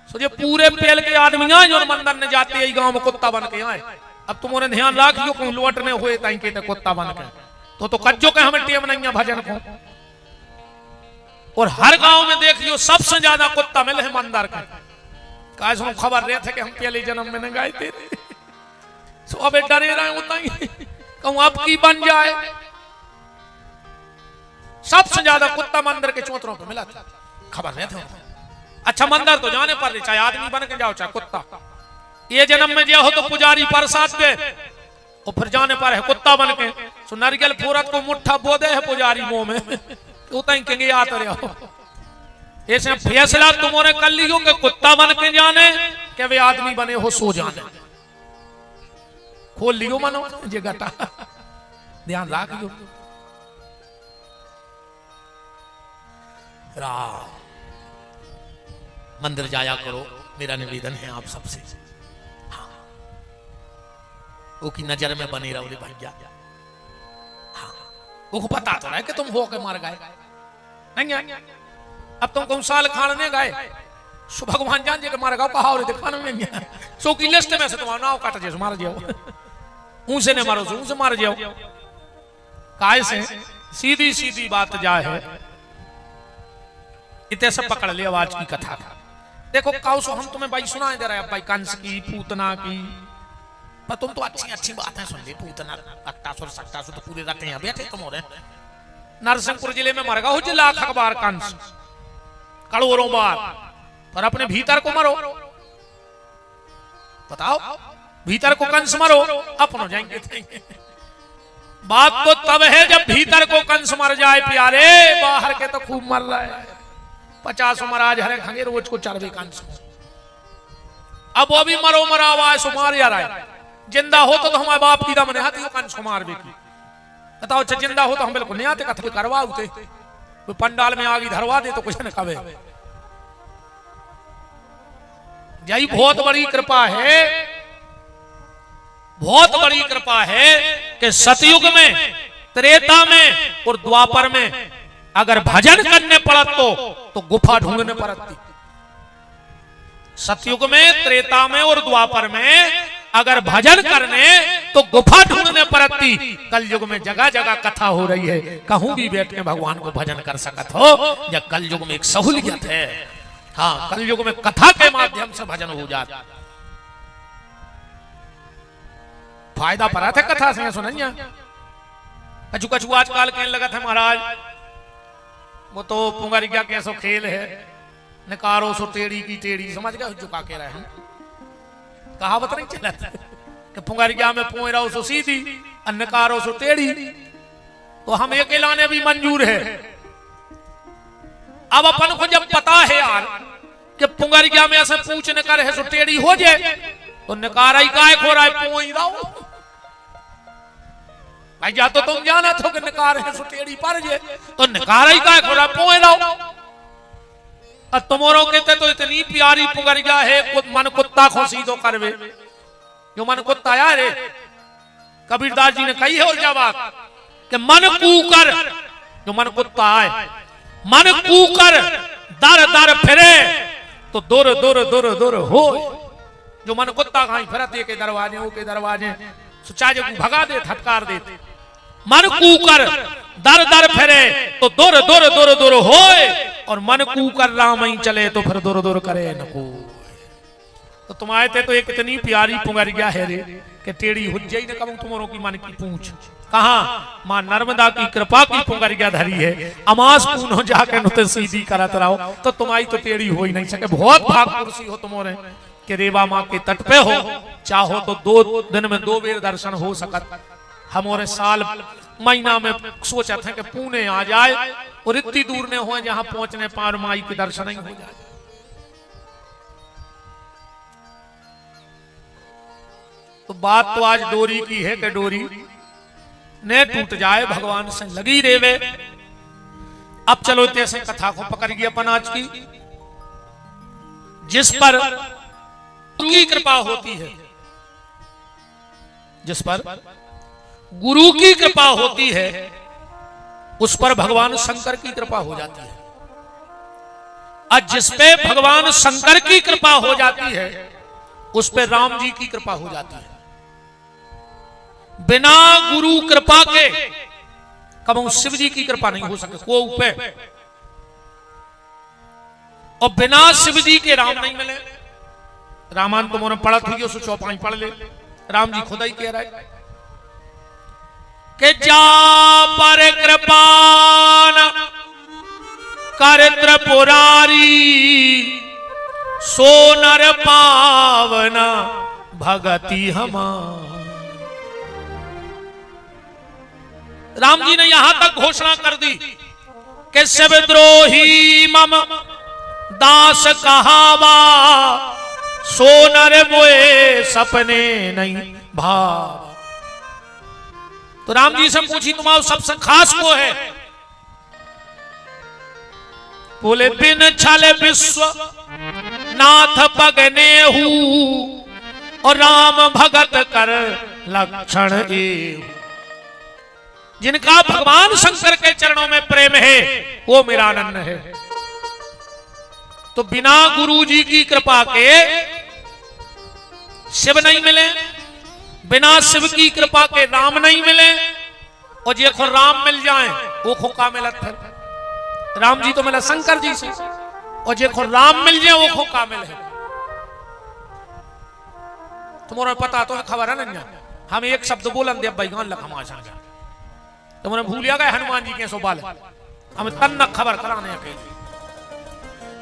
सो ये पूरे पेल के आदमी आए जो मंदिर ने जाते यही गांव में कुत्ता बन के आए। अब तुम उन्हें ध्यान रखियो कहूं लौटने हुए ताई के कुत्ता बन के तो कज्जो के हमें टेम नहीं है भजन को। और हर गांव में देख लियो सबसे ज्यादा कुत्ता मिले है मंदिर का। काहे खबर रहे थे कि हम पहले जन्म में न गए थे। सो अब डरे रहे होता ही कहूं अब की बन जाए। सबसे ज्यादा कुत्ता मंदिर के चौतरों पे मिला था, खबर रहे थे। अच्छा मंदिर तो जाने पर चाहे आदमी बन के जाओ चाहे कुत्ता। ये जन्म में जो हो तो पुजारी प्रसाद दे और फिर जाने पर है कुत्ता बन के। सो नारियल फोरत को मुट्ठा बोदे है पुजारी मुंह में तो कहेंगे आते रहो। ऐसे फैसला तुमने कर लियो कि कुत्ता बन के जाने कि वे आदमी बने हो सो जाने। खोल लियो मनो ये गटा, ध्यान रखियो। राम मंदिर जाया करो, मेरा निवेदन है आप सबसे। हाँ वो की नजर में बने रहो रे भैया। हाँ वो पता तो है कि तुम हो के मर गए नहीं। अब तुम कौन साल खाने गए सो भगवान जान जे के मार गाओ कहा और दिखाने में नहीं। सो की लिस्ट में से तुम्हारा नाव काट जे मार जाओ, मुंह से ने मारो मुंह से मार जाओ। काय से सीधी सीधी बात जा है। इतने सब पकड़ ले आवाज की कथा। देखो काउसो हम तुम्हें भाई सुनाए दे रहे हैं भाई कंस की पूतना की, पर तुम तो अच्छी अच्छी बातें सुन ली। पूतना अट्टासुर सट्टासुर तो पूरे रटे हैं बैठे तुम हो रहे। नरसिंहपुर जिले में मर गया हो जिला अखबार कंस करोड़ों बार, पर अपने भीतर को मरो। बताओ भीतर को कंस मरो अपन हो जाएंगे। बात तो तब है जब भीतर को कंस मर जाए प्यारे, बाहर के तो खूब मर रहा है। 50 महाराज हरे खंगे रोज को चढ़वे कंस को। अब वो भी मरो मरा हुआ है सुमार या रहा है। जिंदा हो तो हमारे बाप की दम नहीं कंस को मार बेकी। बताओ अच्छा जिंदा हो तो हम बिल्कुल नहीं आते, कथले करवा उते कोई पंडाल में आगी धरवा दे तो कुछ न कहे। यही बहुत बड़ी कृपा है, बहुत बड़ी कृपा है कि सतयुग में, त्रेता में और द्वापर में अगर भजन करने पड़त तो गुफा ढूंढने पड़ती। सतयुग में, त्रेता में और द्वापर में अगर भजन करने तो गुफा ढूंढने पड़ती। कलयुग में जगह जगह कथा हो रही है, कहूं भी बैठ के भगवान को भजन कर सकत हो। या कलयुग में एक सहूलियत है, हाँ कलयुग में कथा के माध्यम से भजन हो जाता। फायदा पड़ा था कथा से सुनिया। कछु कछु आजकल कहने लगा था महाराज वो तो पुंगारिया कैसो खेल है, निकारो सो टेढ़ी की टेढ़ी, समझ गए झुका के रहे हैं। कहावत नहीं चला था कि पुंगारिया में पोए रहो सो सीधी और निकारो सो टेढ़ी, तो हम एक लाने भी मंजूर है। अब अपन को जब पता है यार कि पुंगारिया में ऐसे पूछ निकार है सो टेढ़ी हो जाए, तो निकारा ही काय खो रहा है पोई रहो भाई। या तो तुम जाना तो कि निकार है सो टेढ़ी पर जे, तो निकारा ही काय खो रहा है पोए रहो। और तुमरो कहते तो इतनी प्यारी पुंगारिया है, मन कुत्ता को सीधो करवे। जो मन कुत्ता यार रे, कबीरदास जी ने कही है और बात कि मन कूकर, जो मन कुत्ता है मन कूकर दर दर फिरे तो दूर दूर दूर दूर हो। जो मन कुत्ता कहीं फिरते के दरवाजे हो के दरवाजे चाहे को भगा दे थटकार दे। मन कूकर दर दर फिरे तो दूर दूर दूर दूर हो, और मन कूकर राम ही चले तो फिर दूर दूर करे न को। तो तुम आए थे तो एक इतनी प्यारी पुंगारिया है रे कि टेढ़ी हो जाई न कहूं तुम्हारों की मन की पूछ। कहा मां नर्मदा की कृपा की पुंगारिया धरी है, अमास पून हो जाके नुते सीधी करत रहो, तो तुम्हारी तो टेढ़ी हो ही नहीं सके। बहुत भाग कुर्सी हो तुम्हारे कि रेवा माँ के तट पे हो, चाहो तो 2 दिन में 2 बेर दर्शन हो सकत। हमारे साल महीना में सोचा था कि पुणे आ जाए और इतनी दूर ने हो जहां पहुंचने पार माई के दर्शन ही हो जाए। तो बात तो आज डोरी की है कि डोरी ने टूट जाए, भगवान से लगी रेवे। अब चलो तैसे कथा को पकड़ गई अपन आज की, जिस पर गुरु की कृपा होती है, जिस पर गुरु की कृपा होती है उस पर भगवान शंकर की कृपा हो जाती है। और जिस पे भगवान शंकर की कृपा हो जाती है उस पे राम जी की कृपा हो जाती है। बिना गुरु कृपा के कभी शिव जी की कृपा नहीं हो सके को पे, और बिना शिव जी के राम नहीं मिले। रामायण तुमने पढ़त हुई उस चौपाई पढ़ ले, राम जी खुदा ही कह रहा है कि जा पर कृपान कर त्रिपुरारी सो नर पावना भगति हमार। राम जी ने यहां तक घोषणा कर दी कि शिवद्रोही मम दास कहावा सो नर मोए सपने नहीं भाव। तो राम जी से पूछी तुम्हारा सबसे खास को है? बोले बिन छल विश्व नाथ पगने हूं और राम भगत कर लक्षण एव। जिनका भगवान शंकर के चरणों में प्रेम है वो मेरा आनंद है। तो बिना गुरु जी की कृपा के शिव नहीं मिले, बिना शिव की कृपा के राम नहीं मिले, और जे को राम मिल जाए वो खोका मिलत है। राम जी तो मिला शंकर जी से, और जेको राम मिल जाए वो खो कामिल है। तुम्हारा पता तो खबर है ना, हम एक शब्द बोलन दे भाई गान लखमा जाएगा तुमने भूलिया गए हनुमान जी के सोबाल हम तन खबर कराने के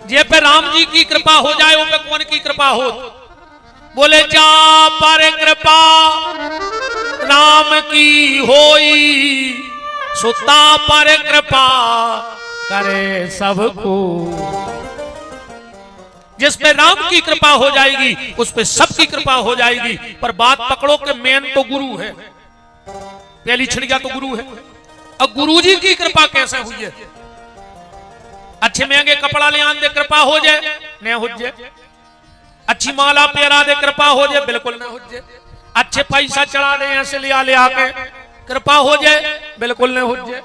जे पे राम जी की कृपा हो जाए वो पे कौन की कृपा हो? बोले जा पर कृपा राम की होई सुता पर कृपा करे सबको। जिस पे राम की कृपा हो जाएगी उस पे सबकी कृपा हो जाएगी। पर बात पकड़ो कि मेन तो गुरु है, पहली छिड़िया तो गुरु है। अब गुरु जी की कृपा कैसे हुई है? अच्छे महंगे कपड़ा ले आन दे कृपा हो जाए न हो जाए, अच्छी माला पहरा दे कृपा हो जाए बिल्कुल न हो जाए, अच्छे पैसा चढ़ा दे ऐसे ले आके कृपा हो जाए बिल्कुल न हो जाए,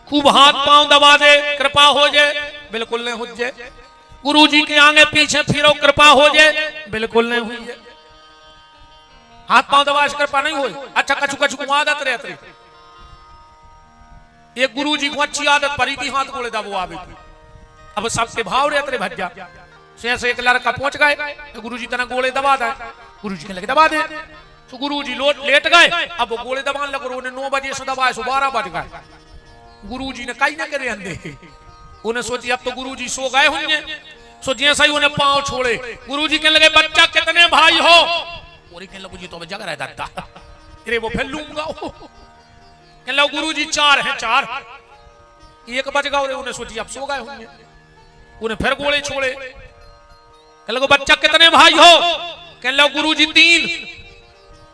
खूब हाथ पांव दबा दे कृपा हो जाए बिल्कुल न हो जाए, गुरु जी के आगे पीछे फिरो कृपा हो जाए बिल्कुल नहीं हुई है। हाथ पांव दबा कृपा नहीं हुई। अच्छा कछु कछु आदत रहती, एक गुरु जी को अच्छी आदत पड़ी थी हाथ गोले दबो आवे थी। अब सबके भाव रहते भज्जा से एक लड़का पहुंच गए तो गुरु जी तना गोले दबा दे, गुरु जी के लगे दबा दे तो गुरु जी लेट गए। अब वो गोले दबाने लगे, उन्हें 9 बजे से दबाए 12 बज गए। गुरु जी ने कहीं ना करे अंधे, उन्हें सोची अब तो गुरु जी सो गए होंगे, सो जैसा ही उन्हें पांव छोड़े गुरु जी के लगे बच्चा कितने भाई हो? और कहने लगे जी तो जग रहा दादा अरे वो फिर लूंगा। कहने लगे गुरु जी 4 हैं 4, 1 बज गया। उन्हें सोची अब सो गए होंगे, उन्हें फिर गोले छोड़े। कहने लगे बच्चा कितने भाई हो? कहने लगे गुरु जी 3।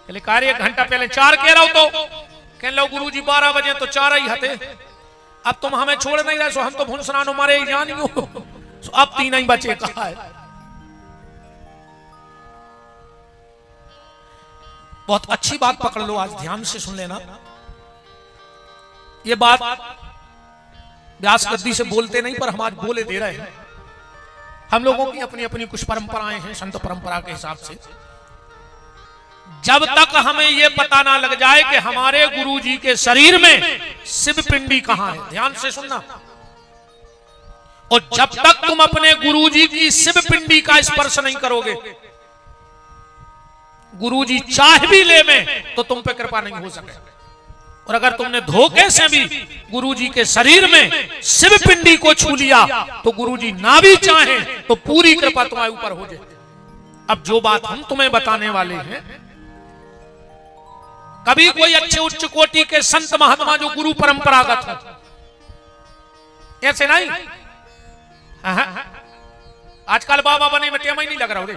कहले कार्य 1 घंटा पहले 4 कह रहा हो तो? कहने लगे गुरु जी 12 बजे तो 4 ही हते, अब तुम हमें छोड़ नहीं रहे सो हम तो भुनसरानो मारे ही जानियो, सो अब 3 ही बचे कहा है। बहुत अच्छी बात पकड़ लो, आज ध्यान से सुन लेना। ये बात व्यास गद्दी से बोलते नहीं पर हम आज बोले दे रहे हैं। हम लोगों की अपनी अपनी कुछ परंपराएं हैं संत परंपरा के हिसाब से। जब तक हमें यह पता ना लग जाए कि हमारे गुरु जी के शरीर में शिव पिंडी कहां है, ध्यान से सुनना, और जब तक तुम अपने गुरु जी की शिव पिंडी का स्पर्श नहीं करोगे, गुरु जी चाह भी ले में तो तुम पे कृपा नहीं हो सके। और अगर तुमने धोखे से भी गुरु जी के शरीर में शिव पिंडी को छू लिया तो गुरु जी ना भी चाहे तो पूरी कृपा तुम्हारे ऊपर हो जाए। अब जो बात हम तुम्हें बताने वाले हैं, कभी कोई अच्छे उच्च कोटि के संत महात्मा जो गुरु परंपरागत हो, ऐसे नहीं आजकल बाबा बने में टेम ही नहीं लग रहा हो।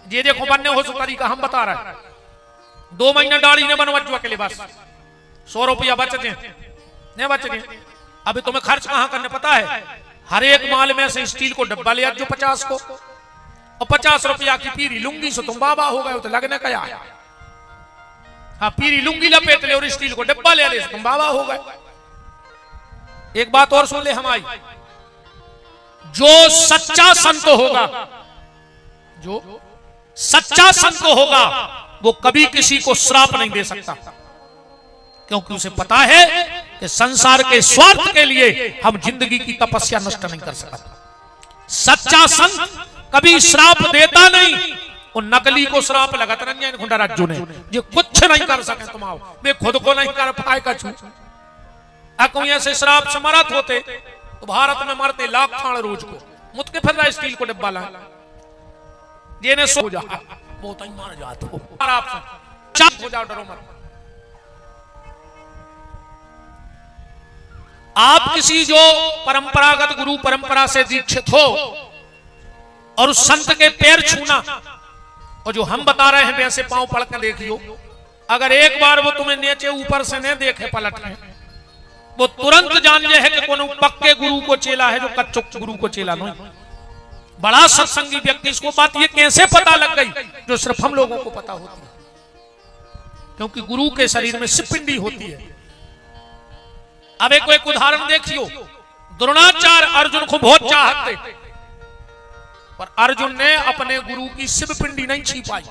ये देखो बनने हो सो तरीका हम बता रहे हैं। 2 महीने दाढ़ी ने बनवा के लिए बस 100 रुपया बचते नहीं बचते। अभी तुम्हें खर्च कहां करने पता है? हर एक माल में से स्टील को डब्बा ले जो 50 को, और 50 रुपया की पीरी लुंगी से तुम बाबा हो गए तो लगने क्या है? हाँ पीरी लुंगी लपेट ले और स्टील को डब्बा ले ले तुम बाबा हो गए। एक बात और सुन ले हमारी, जो सच्चा संत होगा, जो सच्चा संत होगा वो कभी किसी को श्राप नहीं दे सकता, क्योंकि उसे पता है कि संसार के स्वार्थ के लिए हम जिंदगी की तपस्या नष्ट नहीं कर सकते। सच्चा संत कभी श्राप देता नहीं, और नकली को श्राप लगाता नहीं है खुंडा राज्यों ने, जो कुछ नहीं कर सके तुम आओ, वे खुद को नहीं कर पाए कछु। कोई ऐसे श्राप समर्थ होते तो भारत में मरते लाख खान रोज को, मुझके फिर रहा स्टील को डब्बा ला जेने सो जा वो तो मार जाते हो हो जाओ, डरो मत। आप किसी जो परंपरागत गुरु परंपरा से दीक्षित हो और उस संत के पैर छूना, और जो हम बता रहे हैं वैसे पांव पड़ के देखियो, अगर एक बार वो तुम्हें नीचे ऊपर से नहीं देखे पलट है, वो तुरंत जान जाए है कि कौन पक्के गुरु को चेला है, जो कच्चुक गुरु को चेला नहीं। बड़ा सत्संगी व्यक्ति, इसको बात ये कैसे पता लग गई जो सिर्फ हम लोगों को पता होती है, क्योंकि गुरु के शरीर में शिव पिंडी होती है। अब एक उदाहरण देखियो, द्रोणाचार्य अर्जुन को बहुत चाहते, पर अर्जुन ने अपने गुरु की शिव पिंडी नहीं छी पाई।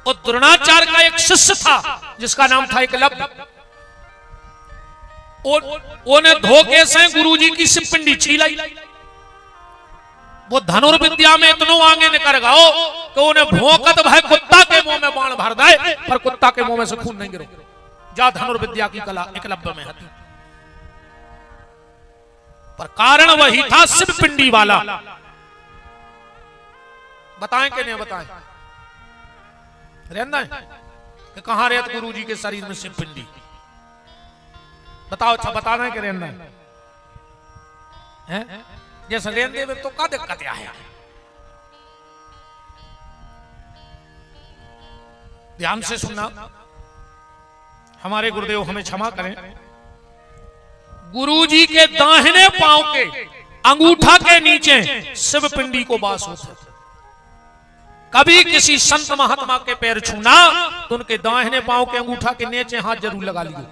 और द्रोणाचार्य का एक शिष्य था जिसका नाम था एकलव्य। ओने धोखे से गुरुजी की सिपिंडी छीलाई। वो धनुर्विद्या में इतनो आगे निकल गओ कि उन्हें भौंकत भाई कुत्ता के मुंह में बाण भर दे, पर कुत्ता के मुंह में से खून नहीं गिरो। जा धनुर्विद्या की कला एकलव्य में હતી, पर कारण वही था सिपिंडी वाला। बताएं कि नहीं बताएं? रहना है कि कहां रहत गुरुजी के शरीर में सिपिंडी? बताओ। अच्छा बताना है कि रहना है? जैसे रहने में तो क्या दिक्कत है? ध्यान से सुनना, हमारे गुरुदेव हमें क्षमा करें। गुरुजी के दाहिने पांव के अंगूठा के नीचे शिवपिंडी को वास होता है। कभी किसी संत महात्मा के पैर छूना तो उनके दाहिने पांव के अंगूठा के नीचे हाथ जरूर लगा लियो।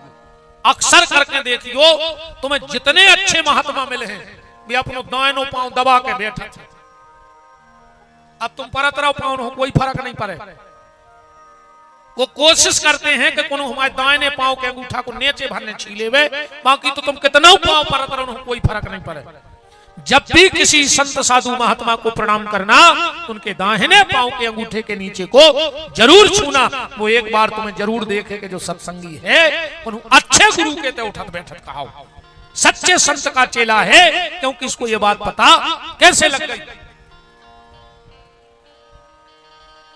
अक्सर करके देखियो, तुम्हें जितने अच्छे महात्मा मिले हैं वे अपनो दाहिनो पांव दबा के बैठे थे। अब तुम परत रहो पांव हो, कोई फर्क नहीं पड़े। वो कोशिश करते हैं कि कोनो हमारे दाहिने पांव के अंगूठा को नीचे भरने छीले वे, बाकी तो तुम कितना पांव परत रहो कोई फर्क नहीं पड़े। जब भी किसी संत साधु महात्मा को प्रणाम करना, उनके दाहिने पांव के अंगूठे के नीचे को जरूर छूना। वो एक बार तुम्हें जरूर देखे कि जो सत्संगी है उन अच्छे गुरु के ते उठत बैठत कहाओ, सच्चे संत का चेला है, क्योंकि इसको ये बात पता कैसे लग गई।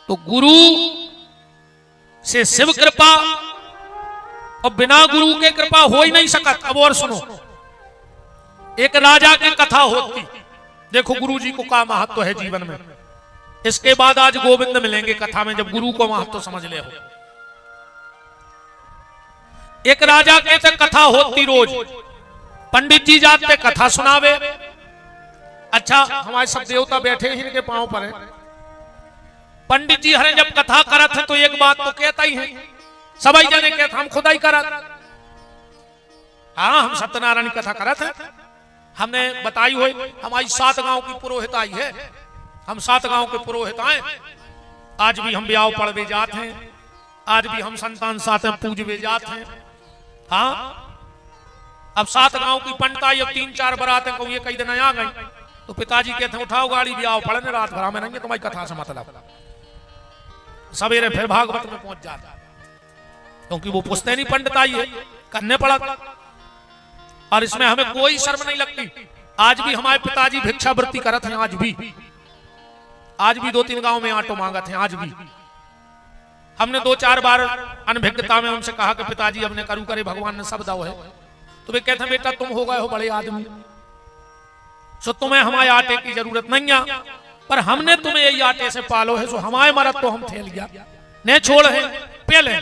तो गुरु से शिव कृपा और बिना गुरु के कृपा हो ही नहीं सकत। अब और सुनो, एक राजा की कथा होती, देखो गुरुजी को क्या महत्व है जीवन में। इसके बाद आज गोविंद मिलेंगे कथा में, जब गुरु को महत्व समझ ले हो। एक राजा के ते कथा होती रोज, पंडित जी जाते कथा सुनावे। अच्छा हमारे सब देवता बैठे ही इनके पांव पर है। पंडित जी हरे जब कथा करत है तो एक बात तो कहता ही है, सभी जने कहते हम खुदा ही करत। हाँ हम सत्यनारायण कथा करत है, हमने बताई हुई हमारी 7 गांव की पुरोहित आई है, हम 7 गांव के पुरोहित आए। आज भी हम ब्याह पढ़वे जाते हैं, आज भी हम संतान साथ में पूजवे जाते हैं। हाँ अब 7 गांव की पंडित आई, अब 3-4 बरातें को ये कई दिन आ गई, तो पिताजी कहते हैं उठाओ गाड़ी ब्याह पढ़ने, रात भर में नहीं तुम्हारी कथा से मतलब। सवेरे फिर भागवत में पहुंच जाता, क्योंकि वो पुश्तैनी पंडित आई है, करने पड़ा। और इसमें हमें कोई शर्म नहीं लगती। आज भी हमारे पिताजी भिक्षावृत्ति करत हैं, आज भी 2-3 गांव में आटो मांगत हैं। आज भी हमने 2-4 बार अनभिज्ञता में उनसे कहा कि पिताजी हमने करू करे, भगवान ने सब दाव है। तो वे कहते हैं बेटा तुम हो गए हो बड़े आदमी, सो तुम्हें हमारे आटे की जरूरत नहीं है, पर हमने तुम्हें यही आटे से पालो है, सो हमारे मरद तो हम थे लिया ने छोड़ है पहले।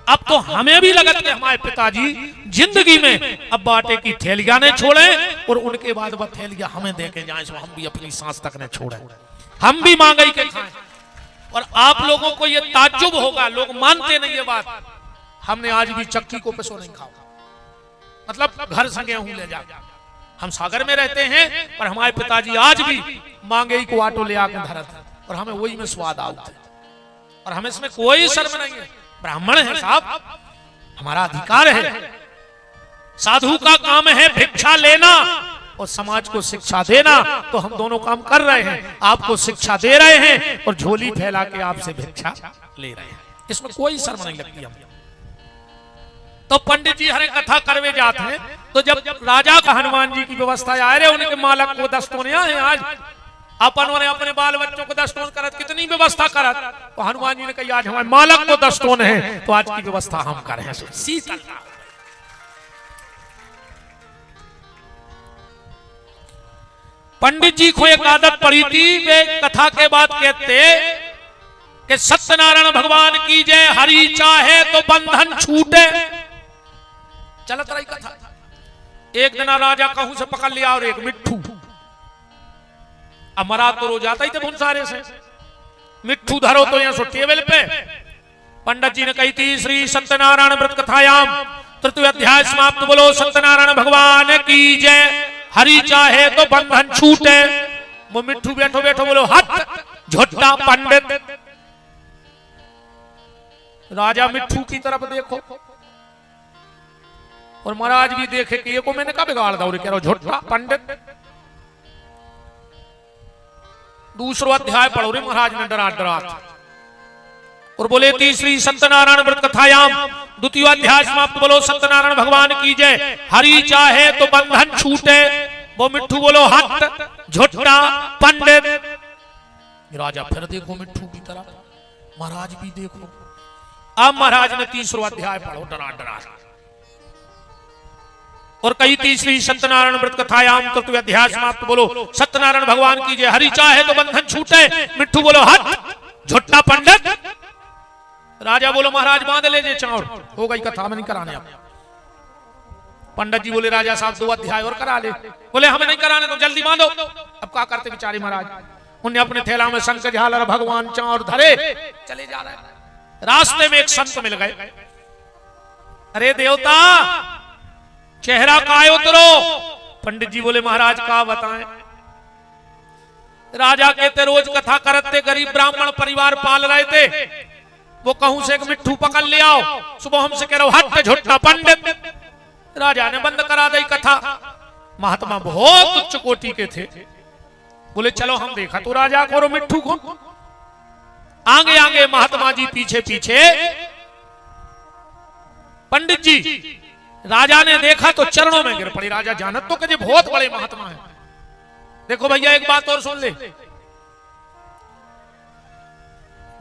अब तो हमें भी लगत कि हमारे पिताजी जिंदगी में अब आटे की थैलियां ने छोड़े और उनके बाद वह थैलियां हमें देके जाए, सो हम भी अपनी सांस तक ने छोड़े, हम भी मांगई के खाएं। और आप लोगों को ये ताज्जुब होगा, लोग मानते नहीं ये बात, हमने आज भी चक्की को पिसो नहीं खाओ, मतलब घर से गेहूं ले जा। हम सागर में रहते हैं पर हमारे पिताजी आज भी मांगे को आटो ले आकर धरत है, और हमें वही में स्वाद आता है, और हमें इसमें कोई शर्म नहीं है। ब्राह्मण है साहब, हमारा अधिकार है। साधु का काम है भिक्षा लेना और समाज को शिक्षा देना, तो हम दोनों काम कर रहे हैं। आपको शिक्षा दे रहे हैं और झोली फैला के आपसे भिक्षा ले रहे हैं, इसमें कोई शर्म नहीं लगती हम। तो पंडित जी हरे कथा करवे जाते हैं, तो जब राजा का हनुमान जी की व्यवस्था आ रहे, उनके मालक को 10 टोनिया है, आज अपन ने अपने बाल बच्चों को 10 टोन करत, कितनी व्यवस्था करत। तो हनुमान जी ने कहा आज हमारे मालक को 10 टोन है, तो आज की व्यवस्था हम कर रहे हैं। शीतल पंडित जी को एक आदत पड़ी थी, वे कथा के बाद कहते कि सत्यनारायण भगवान की जय, हरि चाहे तो बंधन छूटे। चलत रही कथा। एक दिन राजा कहूं से पकड़ लिया और एक मिट्ठू, अमरा तो रो जाता ही थे भुनसारे से, मिट्ठू धरो तो यहां सो टेबल पे। पंडित जी ने कही थी श्री सत्यनारायण व्रत कथायाम 3य अध्याय समाप्त, बोलो सत्यनारायण भगवान की जय, हरि चाहे तो बंधन छूटे। वो मिट्ठू बैठो बैठो बोलो हट झोटा पंडित। राजा मिट्ठू की तरफ देखो, और महाराज भी देखे कि ये को मैंने कब बिगाड़ दा, कह रहा झूठा पंडित। दूसरो अध्याय पढ़ो रे महाराज ने डरा डरा और बोले तीसरी सत्यनारायण व्रत कथायाम द्वितीय अध्याय समाप्त। बोलो सत्यनारायण भगवान की जय। हरि चाहे तो बंधन छूटे, वो मिट्ठू बोलो हट झूठा पंडित। राजा फिर देखो मिट्ठू की तरह, महाराज भी देखो। अब महाराज ने तीसरो अध्याय पढ़ो डरा डरा और कई तीसरी सत्यनारायण व्रत कथायाम तृतीय अध्याय समाप्त। बोलो सत्यनारायण भगवान की जय। हरि चाहे तो बंधन छूटे, मिट्ठू बोलो हट झूठा पंडित। राजा बोलो महाराज बांध ले जे चाउर, हो गई कथा में नहीं कराने। अब पंडित जी बोले राजा साहब 2 अध्याय और करा ले। बोले हमें नहीं कराने तो जल्दी बांधो। अब क्या करते बेचारे महाराज, उन्हें अपने थैला में शंख झालर भगवान चाउर धरे चले जा रहे। रास्ते में एक संत मिल गए। अरे देवता चेहरा काय उतरो। पंडित जी बोले महाराज का बताएं। राजा कहते रोज कथा करते, गरीब ब्राह्मण परिवार पाल रहे थे, वो कहूं से एक मिट्ठू पकड़ ले आओ, सुबह हमसे कह रहे हो हट झूठा पंडित। राजा ने बंद करा दी कथा। महात्मा बहुत उच्च कोटि के थे। बोले चलो हम देखा तो राजा को और मिट्ठू को। आगे आगे महात्मा जी पीछे पीछे। पंडित जी राजा ने देखा तो चरणों में गिर पड़ी। राजा जानत तो कि बहुत बड़े महात्मा है। देखो भैया एक बात और सुन ले,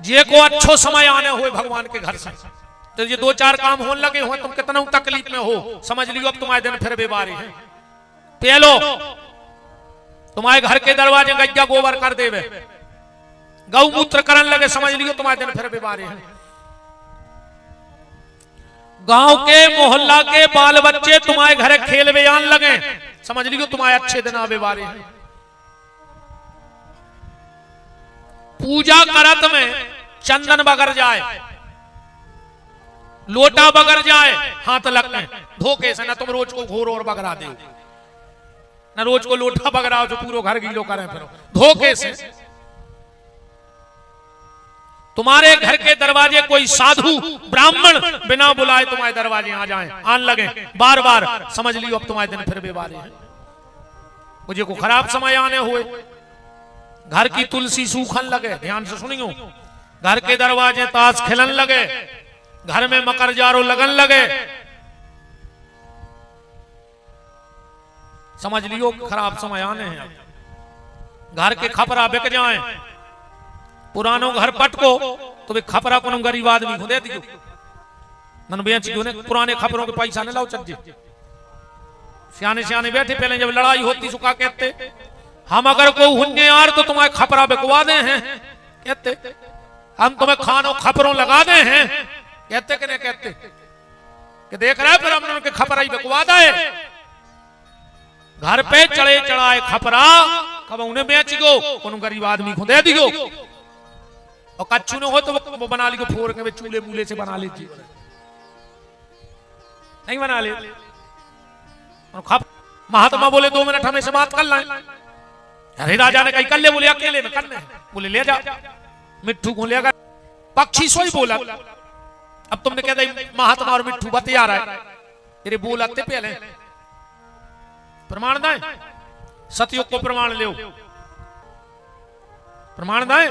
जे को अच्छो समय आने हुए भगवान के घर से, तो ये 2-4 काम होने लगे हो, तुम कितना तकलीफ में हो समझ लियो। अब तुम्हारे दिन फिर बेबारे हैं। पेलो तुम्हारे घर के दरवाजे गैया गोबर कर देवे, गौमूत्र करन लगे, समझ लियो तुम्हारे दिन फिर बेबारे हैं। गांव के मोहल्ला के बाल बच्चे तुम्हारे घर खेलवे आन लगे, समझ लियो तुम्हारे अच्छे दिन आवे बारे हैं। पूजा करत में चंदन बगर जाए, लोटा बगर जाए, हाथ लगते धोखे से। ना तुम रोज को घोर और बगरा दे, ना रोज को लोटा बगराओ जो पूरा घर गीलो करें, फिर धोखे से। तुम्हारे घर के दरवाजे कोई साधु ब्राह्मण बिना बुलाए तुम्हारे दरवाजे आ जाएं, आन लगे बार बार, समझ लियो अब तुम्हारे दिन फिर बेबारे हैं। मुझे को खराब समय आने हुए, घर की तुलसी सूखन लगे, ध्यान से सुनियो, घर के दरवाजे ताश खिलन लगे, घर में मकर जारो लगन लगे, समझ लियो खराब समय आने हैं। घर के खपरा बिक जाएं, पुरानो घर पटको तो वे खपरा को गरीब आदमी को दे दियो, नन बेच ने पुराने खपरों के पैसा न लाओ चज्जे। सियाने सियाने बैठे पहले जब लड़ाई होती सुखा कहते हम अगर को हुन्ने यार तो तुम्हारे खपरा बिकवा दे हैं, कहते हम तुम्हें खानो खपरों लगा दे हैं, कहते कि नहीं कहते कि देख रहे फिर हमने उनके खपरा ही बिकवा दे। घर पे चढ़े चढ़ाए खपरा कब उन्हें बेच गो, उन गरीब आदमी को दे दियो। और कच्चू ने हो तो वो बना ली, फोड़ के चूल्हे मूले से बना लीजिए, नहीं बना ले। महात्मा बोले 2 मिनट हमें से बात कर लाएं। अरे राजा ने कही कर ले, बोले अकेले में करने, बोले ले जा। मिट्ठू को ले गए, पक्षी सोई बोला। अब तुमने कह दी महात्मा और मिट्ठू बतिया रहा है, तेरे बोलते पहले प्रमाण दें, सतयुग को प्रमाण ले, प्रमाण दें।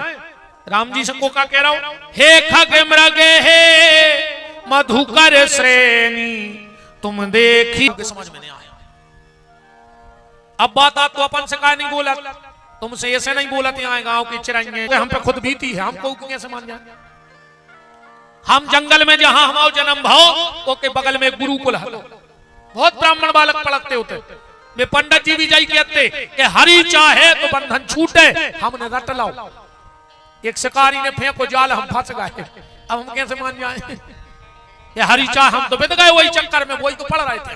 राम जी से को का कह रहा हूं, हे खग मृगे हे मधुकर श्रेणी तुम देखी, समझ में नहीं आया। अब बात आप तो अपन से का नहीं बोला, तुमसे ऐसे नहीं बोला यहाँ गांव की चिड़ियां, हम पे खुद बीती है, हमको कैसे मान जाए। हम जंगल में जहां हमारा जन्म भाव ओके बगल में गुरुकुल है, बहुत ब्राह्मण बालक पढ़ते होते। वे पंडित जी भी जाई कहते कि हरि चाहे तो बंधन छूटे, हमने रट लाओ। एक शिकारी ने फेंको जाल, हम फंस गए, अब हम कैसे मान जाए। ये हरि चाहे, हम तो बिद गए वही चक्कर में, वही तो पढ़ रहे थे।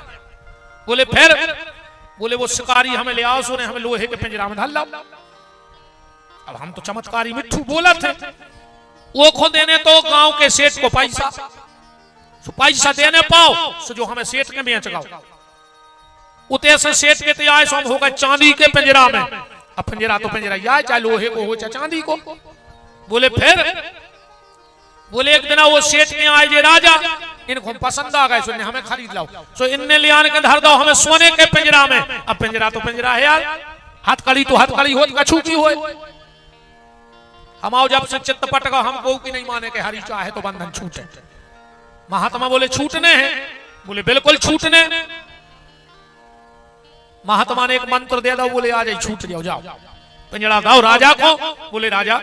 बोले फिर, बोले वो शिकारी हमें ले आओ, सुने हमें लोहे के पिंजरा में ढाल लाओ। अब हम तो चमत्कारी मिट्ठू बोला थे, वो खुद देने तो गांव के सेठ को पैसा, पैसा देने पाओ सो जो हमें सेठ के बेच गाओ। उते से सेठ के तैयार सो हम होगा चांदी के पिंजरा में। अब पिंजरा तो पिंजरा या चाहे लोहे को हो चाहे चांदी को। बोले फिर बोले एक दिन वो सेठ के आए जे राजा, इनको पसंद आ गए, सुनने हमें खरीद लाओ। सो इनने ले आने के धर दो हमें सोने के पिंजरा में। अब पिंजरा तो पिंजरा है यार, हथकड़ी तो हथकड़ी हो, कछू की हो। हम आओ जब से चित्त पट गो, हम को की नहीं माने के हरी चाहे तो बंधन छूटे। महात्मा बोले छूटने हैं? बोले बिल्कुल छूटने। महात्मा ने एक मंत्र दे दो, बोले आ जाए छूट जाओ, जाओ पिंजरा गाओ राजा को। बोले राजा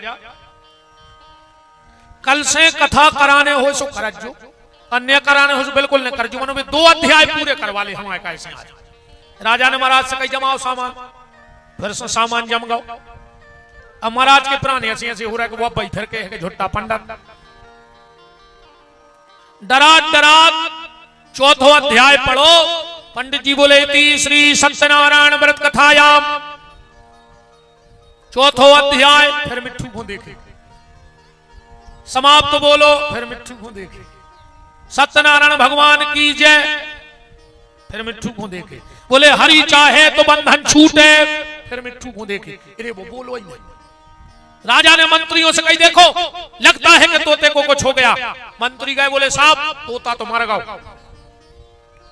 कल से कथा कराने हो सो करजो, अन्य कराने हो सो बिल्कुल नहीं करजो। मनो में 2 अध्याय पूरे करवा ले हमारे कैसे। राजा ने महाराज से कही जमाओ सामान, फिर से सामान जम गओ। अब महाराज के प्राण ऐसे ऐसे हो रहा है कि वो भाई फिर के झुट्टा पंडित। डरात डरात 4थो अध्याय पढ़ो। पंडित जी बोले इति श्री सत्यनारायण व्रत कथायाम 4थो अध्याय। फिर मिट्ठू को देखे समाप्त, तो बोलो फिर मिट्ठू को देखे सत्यनारायण भगवान की जय। फिर मिट्ठू को देखे बोले हरि चाहे तो बंधन छूटे। फिर मिट्ठू को देखे, अरे वो बोलो ही नहीं। राजा ने मंत्रियों से कही देखो लगता है कि तोते को कुछ हो गया। मंत्री गए, बोले साहब तोता तो मर गया।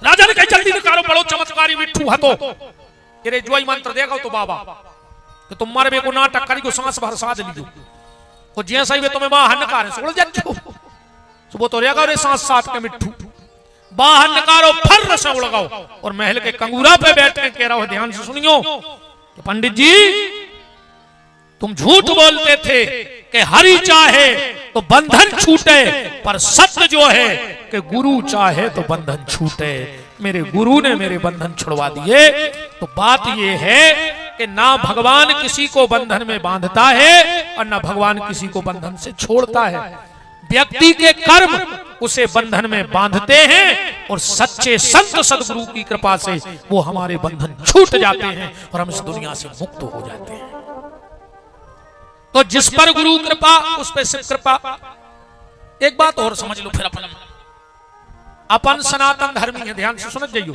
राजा ने कही जल्दी निकालो, पढ़ो चमत्कारी मिट्ठू हतो। अरे जो ही मंत्र देगा तो बाबा कि तुम मरबे को नाटक करी को सांस भर साध लीजो, और जैसा ही वे तुम्हें बाहर नकारे सोड़ जाओ। तो वो तो रहेगा रे सांस साथ के मिट्ठू बाहर नकारो, फर से उड़गाओ और महल के कंगूरा पे बैठ के कह रहा हो, ध्यान से सुनियो कि पंडित जी तुम झूठ बोलते थे कि हरि चाहे तो बंधन छूटे, पर सत्य जो है कि गुरु चाहे तो बंधन छूटे। मेरे गुरु ने मेरे बंधन छुड़वा दिए। तो बात यह है कि ना भगवान किसी को बंधन में बांधता है और ना भगवान किसी को बंधन से छोड़ता है। व्यक्ति के कर्म उसे बंधन में बांधते हैं और सच्चे संत सदगुरु की कृपा से वो हमारे बंधन छूट जाते हैं और हम इस दुनिया से मुक्त हो जाते हैं। तो जिस पर गुरु कृपा उस पर शिव कृपा। एक बात और समझ लो, फिर अपन सनातन धर्मी है, ध्यान से सुन जाइयो।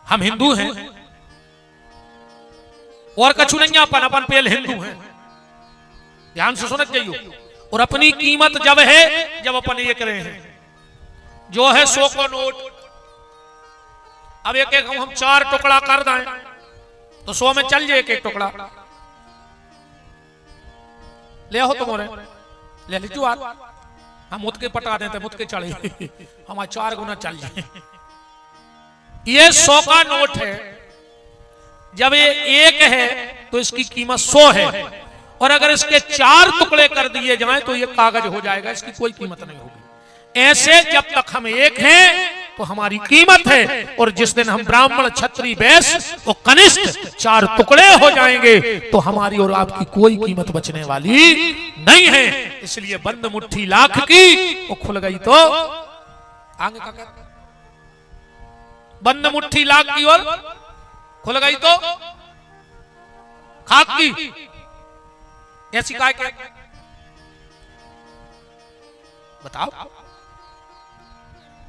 हम हिंदू हैं और कछु नहीं, अपन पहले हिंदू हैं, ध्यान से सुन जाइयो। और अपनी कीमत जब है जब अपन ये करे हैं जो है 100 को नोट। अब एक एक हम 4 टुकड़ा कर दें तो 100 में चल जाए एक टुकड़ा। ले हो तुम ले लीजो आप, हम मुतके पटा देते, मुतके चढ़े हमारे 4 गुना चल जाए। ये 100 का नोट है, जब ये एक है तो इसकी कीमत 100 है, और अगर इसके 4 टुकड़े कर दिए जाएं तो ये कागज हो जाएगा, इसकी कोई कीमत नहीं होगी। ऐसे जब तक हम एक हैं तो हमारी कीमत है, और जिस दिन हम ब्राह्मण क्षत्रिय वैश्य और कनिष्ठ 4 टुकड़े हो जाएंगे तो हमारी और आपकी कोई कीमत बचने वाली नहीं है। इसलिए बंद मुट्ठी लाख की वो खुल गई तो आगे का बंद मुट्ठी लाख की और खुल गई तो खाक की। ऐसी काय क्या बताओ,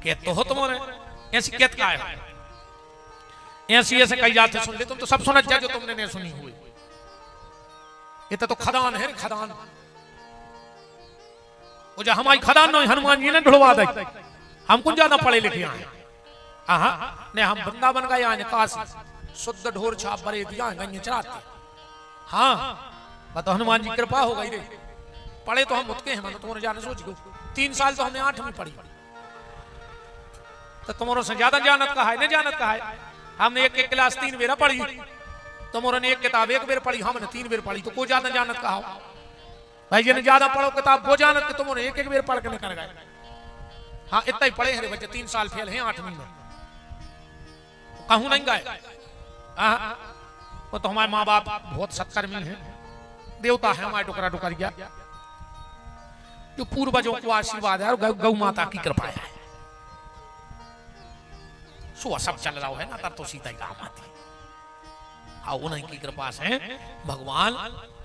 कहते तो हो तुम्हारे ऐसी कहत का है, ऐसी ऐसे कई जाते सुन ले, तुम तो सब सुना जो तुमने नहीं सुनी हुई। ये तो खदान है, खदान वो जो हमारी खदान नहीं, हनुमान जी ने ढुलवा दी। हम कुछ ज्यादा पढ़े लिखे आए ने, हम वृंदावन गए आए, काशी शुद्ध ढोर छाप भरे दिया गई चढ़ाते। हाँ तो हनुमान जी कृपा हो गई रे, पढ़े तो हम मुतके हैं, तुम्हारे जाने सोच गो 3 साल तो हमने 8वीं पढ़ी, तो तुम्हारों से ज्यादा जानत का है, नहीं जानत का है। हमने एक क्लास 3 बेरा पढ़ी, तुम्हारों ने एक किताब 1 बेर पढ़ी, हमने 3 बेर पढ़ी, तो को ज्यादा जानत का हो भाई जी ने ज्यादा पढ़ो किताब वो जानत के तुम्हारे एक बेर पढ़ के निकल गए। हाँ इतना ही पढ़े हैं बच्चे, 3 साल फेल हैं 8वीं में, कहूं नहीं गए। वो तो हमारे माँ बाप बहुत सत्कर्मी हैं, देवता है हमारे टुकड़ा टुकरिया, जो पूर्वजों को आशीर्वाद है और गौ माता की कृपा है। सो सब चल रहा है ना, तब तो सीता ही काम आती है। हाँ उन्हीं की कृपा से भगवान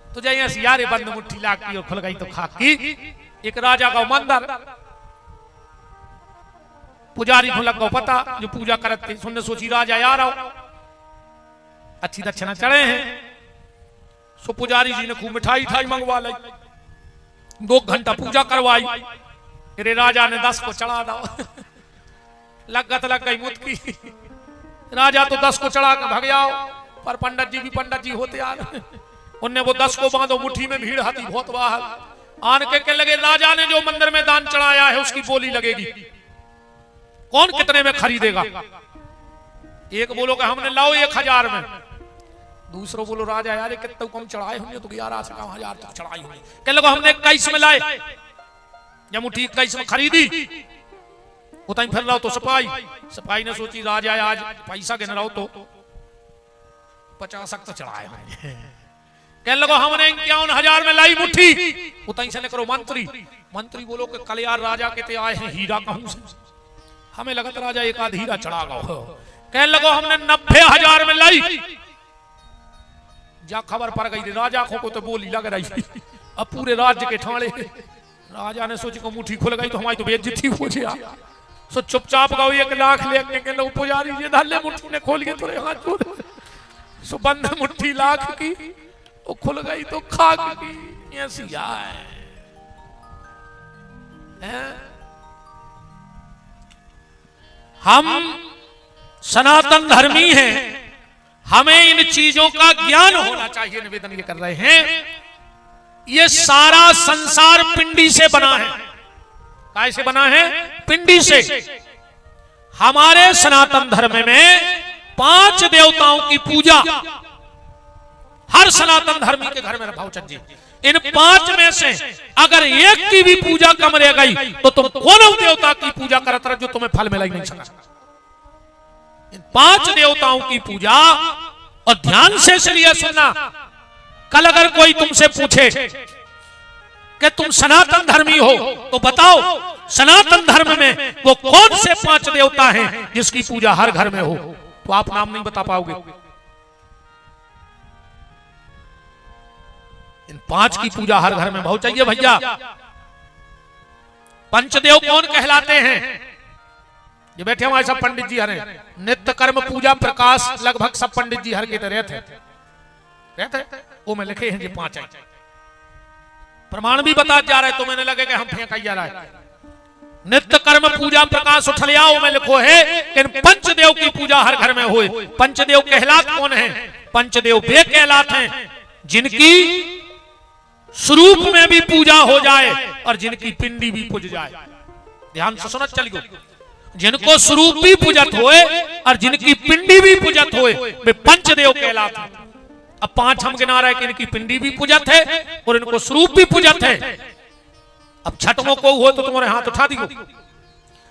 तो जैसे सियारे बंद मुट्ठी लाग की और खुल गई तो खाक की। एक राजा का मंदिर, पुजारी को लग गो पता जो पूजा करते, सुनने सोची राजा यार आओ अच्छी दक्षिणा चढ़े हैं। सो पुजारी जी ने खूब मिठाई ठाई मंगवा ली, 2 घंटा पूजा करवाई। फिर राजा ने 10 को चढ़ा दो। लगत लग गई मुद की। राजा तो 10 को चढ़ा के भग जाओ, पर पंडित जी भी पंडित जी होते यार, उनने वो 10 को बांधो, मुट्ठी में भीड़ हाथी बहुत बाहर आन के लगे राजा ने जो मंदिर में दान चढ़ाया है उसकी बोली लगेगी, कौन कितने में खरीदेगा। एक बोलो कि हमने लाओ 1000 में, दूसरो बोलो राजा यार कितना कम चढ़ाए हमने तो 11,000 तक चढ़ाई हुई। कह लगे हमने 21 में लाए, जब मुट्ठी 21 में खरीदी उतना फिर रहो तो सपाई ने सोची राजा आज पैसा गिन रहो तो 50 तक तो चढ़ाए हमने। कह लगो हमने 51,000 में लाई मुट्ठी, उतना से करो मंत्री बोलो कि कल यार राजा के आए हैं हीरा कहूं से, हमें लगत राजा एक आध हीरा चढ़ा गो। कह लगो हमने 90,000 में लाई, जा खबर पड़ गई राजा को तो बोली लग रही। अब पूरे राज्य के ठाणे राजा ने सोची को मुट्ठी खुल गई तो हमारी तो बेइज्जती हो जाए, सो चुपचाप गओ 1 लाख लेके के लोग पुजारी जी धाले मुट्ठी ने खोल के तोरे हाथ जोड़, सो बंद मुट्ठी लाख की वो खुल गई तो खाक की ऐसी है। हम सनातन धर्मी हैं, हमें इन चीजों का ज्ञान होना चाहिए। निवेदन ये कर रहे हैं, ये सारा संसार पिंडी से बना है। काय से बना है? पिंडी से। हमारे सनातन धर्म में 5 देवताओं की पूजा हर सनातन धर्मी के घर में भावचंद जी, इन 5 में से अगर एक की भी पूजा कम रह गई तो तुम कौन देवता की पूजा करत रह जो तुम्हें फल मिला ही नहीं सका। इन 5 देवताओं की पूजा, और ध्यान से चलिए सुनना, कल अगर कोई तुमसे पूछे कि तुम सनातन धर्मी हो तो बताओ सनातन धर्म में वो कौन से 5 देवता हैं जिसकी पूजा हर घर में हो, तो आप नाम नहीं बता पाओगे। इन 5 की पूजा हर घर में बहुत चाहिए भैया। पंचदेव कौन कहलाते हैं? ये बैठे हमारे सब पंडित जी हरे, नित्य कर्म पूजा प्रकाश लगभग सब पंडित जी हर के रहते वो में लिखे हैं जी 5 हैं। प्रमाण भी बता जा रहा है तो मैंने लगे कि हम फेंका जा रहा है। नित्य कर्म पूजा प्रकाश उठलियाओ में लिखो है इन पंचदेव की पूजा हर घर में होए। पंचदेव कहलात कौन है? पंचदेव वे कहलात हैं जिनकी स्वरूप में भी पूजा हो जाए और जिनकी पिंडी भी पूज जाए। ध्यान से सुनत चलिए, जिनको स्वरूप भी पूजत होए और जिनकी पिंडी भी पूजत होए वे पंचदेव कहलाते हैं। अब 5 हम गिना रहे कि इनकी पिंडी भी पूजत है और इनको स्वरूप भी पूजत है। अब छठवों को हो तो तुम्हारे हाथ उठा दियो।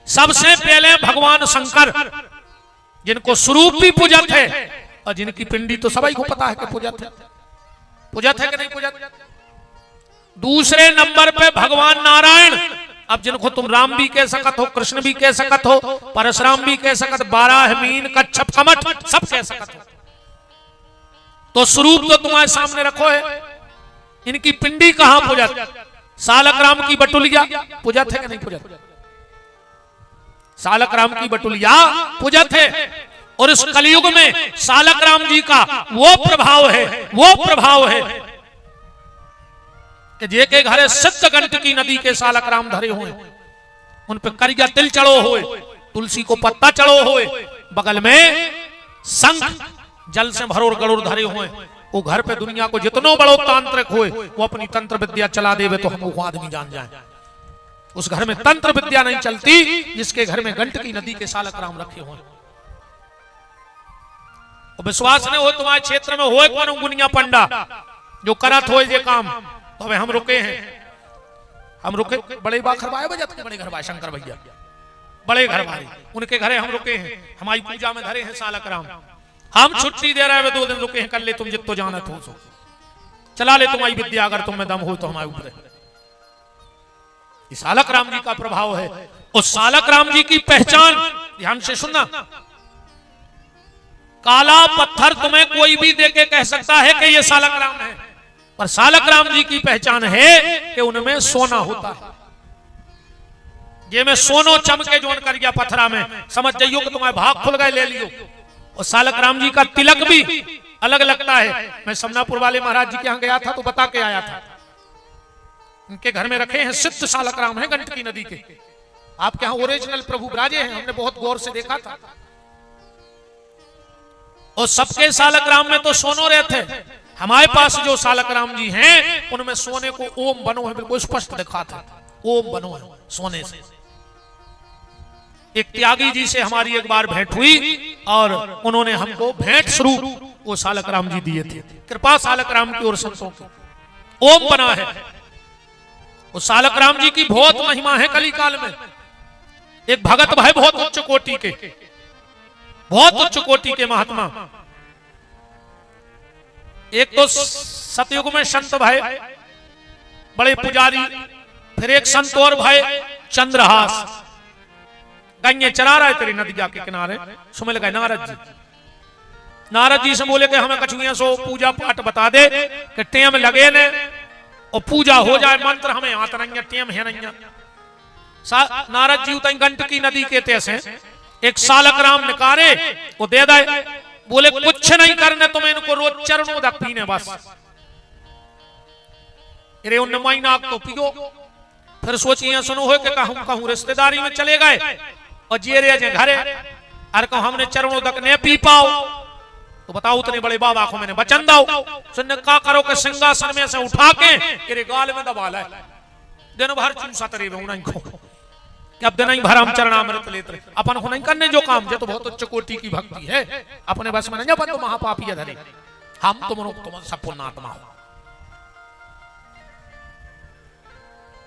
सबसे पहले भगवान शंकर, जिनको स्वरूप भी पूजत है और जिनकी पिंडी तो सभी को पता है कि पूजत है। पूजत है कि नहीं पूजत? दूसरे नंबर पे भगवान नारायण, अब जिनको तुम राम भी कह सकत हो, कृष्ण भी कह सकत हो, परशुराम भी कह सकत, बारह मीन कच्छप कमठ सब कह सकत हो। तो स्वरूप तो तुम्हारे सामने रखो है, इनकी पिंडी कहां पूजत? सालक राम की बटुलिया पूजत है कि नहीं पूजत? सालक राम की बटुलिया पूजत है। और इस कलयुग में सालक राम जी का वो प्रभाव है कि जे के घरे सत्यगंट की नदी के सालक राम धरे हुए, उन पे करिया तिल चढ़ो होए, तुलसी को पत्ता चढ़ो होए, बगल में शंख जल से भरोर गड़ोर धरे हुए। वो घर पे दुनिया को जितनो बड़ो तांत्रिक होए वो अपनी तंत्र विद्या चला देवे तो हम वो आदमी जान जाए। उस घर में तंत्र विद्या नहीं चलती जिसके घर में गंट की नदी के सालक राम रखे हुए। विश्वास नहीं हो तुम्हारे क्षेत्र में होए कौन गुनिया पंडा जो करत हो ये काम, तो हम रुके हैं। हम रुके बड़े बाखर भाई बजाते बड़े घर भाई शंकर भैया बड़े घर भाई, उनके घरे हम रुके हैं। हमारी पूजा में धरे हैं सालक राम। हम छुट्टी दे रहे हैं, 2 दिन रुके हैं, कर ले तुम जितो जानत हो सो चला ले तुम्हारी विद्या, अगर तुम में दम हो तो हमारे ऊपर। सालक राम जी का प्रभाव है। उस सालक राम जी की पहचान ध्यान से सुनना, काला पत्थर तुम्हें कोई भी देके कह सकता है कि ये सालक राम है, पर सालक राम जी की पहचान है कि उनमें सोना होता है। ये में सोनो चमके जोन कर गया पत्थरा में, समझ जाइयो कि तुम्हारे भाग खुल गए, ले लियो। और सालक राम जी का तिलक भी अलग लगता है। मैं समनापुर वाले महाराज जी के यहाँ गया था तो बता के आया था, इनके घर में रखे हैं सिद्ध सालक राम है गंडकी नदी के। आपके यहां ओरिजिनल प्रभु विराजे हैं, हमने बहुत गौर से देखा था। और सबके सालक राम में तो सोनो रहते हैं, हमारे पास जो सालक राम जी हैं उनमें सोने को ओम बनो है, बिल्कुल स्पष्ट दिखा था, ओम बनो है सोने से। एक त्यागी जी से हमारी एक बार भेंट हुई और उन्होंने हमको भेंट स्वरूप वो सालक राम जी दिए थे। कृपा सालक राम की और संतों की ओम बना है। वो सालक राम जी की बहुत महिमा है कली काल में। एक भगत भाई बहुत उच्च कोटि के, बहुत उच्च कोटि के महात्मा। एक तो सतयुग में संत भाई बड़े पुजारी, फिर एक संत और भाई चंद्रहास गायें चरा रहे तेरी नदिया के किनारे। सुमिल गए नारद जी, नारद जी से बोले कि हमें कछुआ सो पूजा पाठ बता दे कि टेम लगे ने और पूजा हो जाए, मंत्र हमें आता नहीं, टेम है नहीं। नारद जी उतई गंडकी नदी के तैसे एक सालक राम निकारे वो दे दे, बोले कुछ नहीं करने तुम्हें, इनको रोज चरणों तक पीने बस। अरे उन महीना तो पियो। फिर सोचिए सुनो हो कि कहूं कहूं रिश्तेदारी में चले गए और जेरे जे घरे अरे कहूं हमने चरणों तक नहीं पी पाओ तो बताओ उतने बड़े बाबा को मैंने वचन दो, सुनने का करो कि सिंहासन में से उठा के तेरे गाल में दबा लाए, दिन भर चूसा तरे उन्हीं को कि अब दिन ही भर हम चरणामृत लेते अपन को नहीं करने जो काम जो तो बहुत उच्च कोटि की भक्ति है, अपने बस में नहीं, अपन तो महापापी है धरे, हम तुम सब पुण्यात्मा हो।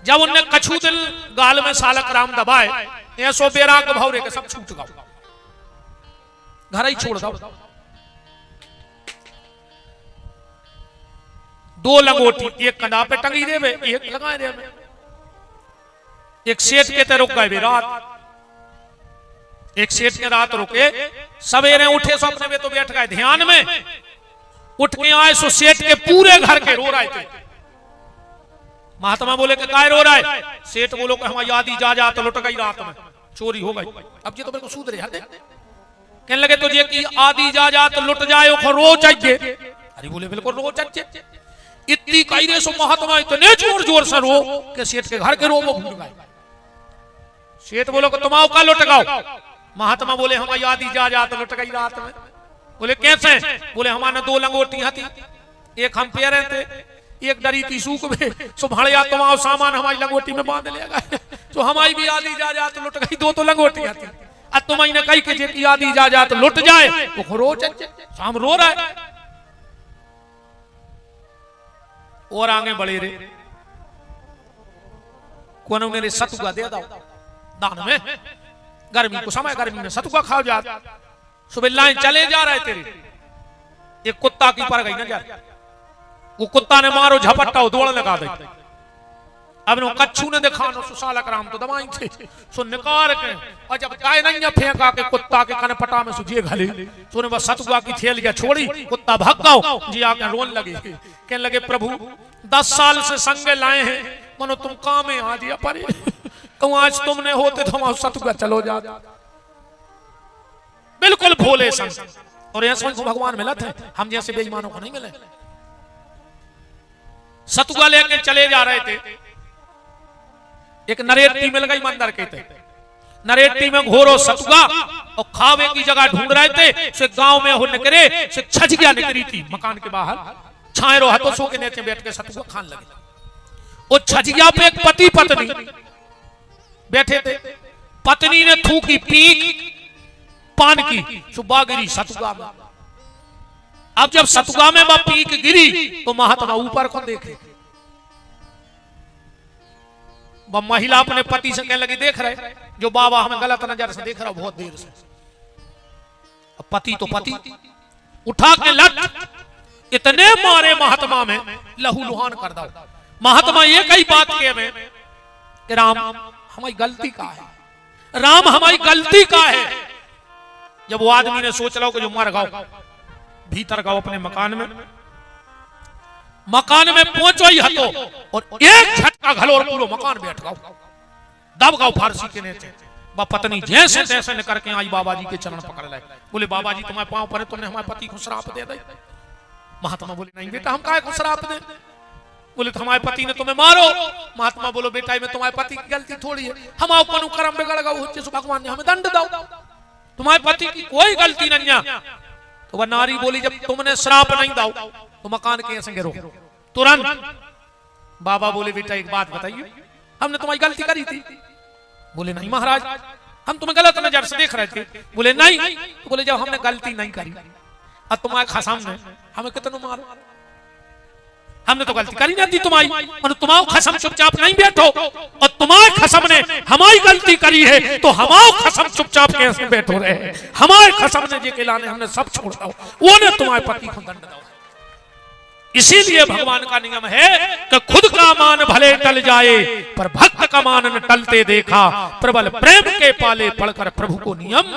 जब उनने कछु दिल गाल में सालक राम दबाए, ऐसो बेराग भौरे के सब छूट गए, घर ही छोड़ दो। दो लंगोटी एक कंधा पे टंगी देवे, एक लगाए देवे। एक सेठ के ते रुक गए रात, एक सेठ के रात रुके, सवेरे उठे सो अपने में तो बैठ गए ध्यान में, उठ के आए सो सेठ के पूरे घर के रो रहे थे। महात्मा बोले कि काय रो रहा है? सेठ बोलो कि हमारी आदि जा तो लुट गई, रात में चोरी हो गई। अब ये तो मेरे को सूद रहे थे, कहने लगे तुझे की आदि जा तो लुट जाए रो चाहिए। अरे बोले बिल्कुल रो चाहिए। इतनी कई रे सो महात्मा इतने जोर जोर से रो कि सेठ के घर के रो वो भूल गए। सेठ बोलो कि तुम आओ का लुट गाओ। महात्मा बोले हमारी आदि जा तो लुट गई रात में। बोले कैसे? बोले हमारे दो लंगोटियां थी, एक हम पे रहे थे, एक दरी थी सूख में, सो भाड़िया तुम आओ सामान हमारी लंगोटी में बांध ले गए, तो हमारी भी आदि जा तो लुट गई, दो तो लंगोटियां थी। अब तुम्हें कही कि जे आदि जा तो लुट जाए वो रो हम रो रहा है। और आगे बढ़े रे कोने मेरे सतुआ दे दो दान में, गर्मी को समय गर्मी में सतुआ खाओ जा। सुबह लाइन चले जा रहे तेरे, एक कुत्ता की पर गई ना जा, वो कुत्ता ने मारो झपट्टा दौड़ लगा दे। अब नो कच्छू ने देखा नो सालक राम तो दवाई थे सो निकार के, और जब गाय नहीं फेंका के कुत्ता के कनपटा में सुझे घले तो ने बस सतुआ की थैलियां छोड़ी, कुत्ता भाग गया जी, आके रोन लगे, कहने लगे प्रभु 10 साल से संगे लाए हैं, मनो तुम काम में आ जिया पर कहूं आज तुमने होते तो हम सतुआ चलो जा। बिल्कुल भोले संत, और ऐसे को भगवान मिला थे, हम जैसे बेईमानों को नहीं मिले। सतुआ लेके चले जा रहे थे, एक नरेटी मिल गई मंदिर के थे, नरेटी में घोरो सतुआ और खावे की जगह ढूंढ रहे थे। से गांव में हो निकले, से छजिया निकली थी मकान के बाहर, छाए रो हाथों सो के नीचे बैठ के सतुआ खान लगे। और छजिया पे एक पति पत्नी बैठे थे, पत्नी ने थूकी पीक पान की, सुबह गिरी सतुआ में। अब जब सतुआ में वह पीक गिरी तो महात्मा ऊपर को देखे, वह महिला अपने पति से कहने लगी देख रहे जो बाबा हमें गलत नजर से देख रहा बहुत देर से। अब पति तो पति उठा के लट इतने मारे महात्मा में लहू लुहान कर दो। महात्मा ये कई बात कहे में कि राम हमारी गलती का है, राम हमारी गलती का है। जब वो आदमी ने सोच लो कि जो मर गाओ भीतर गाओ अपने मकान में पहुंचो ही हतो और एक झटका घलो और पूरा मकान बैठ गाओ, दब गाओ फारसी के नीचे। वह पत्नी जैसे तैसे निकल के आई बाबा जी के चरण पकड़ लाए, बोले बाबा जी तुम्हारे पांव पड़े, तुमने हमारे पति को श्राप दे दे। महात्मा बोले नहीं बेटा हम काहे को श्राप दे, बोले तुम्हारे पति ने तुम्हें मारो। महात्मा बोलो बेटा में तुम्हारे पति की गलती थोड़ी है, हम अपन कर्म बिगड़ गए, भगवान ने हमें दंड दो, तुम्हारे पति की कोई गलती नहीं है। तो वह नारी बोली जब तुमने श्राप नहीं दो तो मकान कैसे गिरो तुरंत। बाबा बोले बेटा एक बात बताइए, हमने तुम्हारी गलती करी थी? बोले नहीं महाराज, हम तुम्हें गलत नजर से देख रहे थे। बोले नहीं, तो बोले जब हमने गलती नहीं करी और तुम्हारे खसम ने हमें कितना मारो, हमने तो गलती करी ना थी तुम्हारी, और तुम्हारे खसम चुपचाप नहीं बैठो, और तुम्हारे खसम ने हमारी गलती करी है तो हमारे खसम चुपचाप कैसे बैठो रहे? हमारे खसम ने जे के लाने हमने सब छोड़ दो, वो ने तुम्हारे पति को दंड दो। इसीलिए भगवान का नियम है कि खुद का मान भले टल जाए पर भक्त का मान न टलते देखा, प्रबल प्रेम के पाले पढ़कर प्रभु को नियम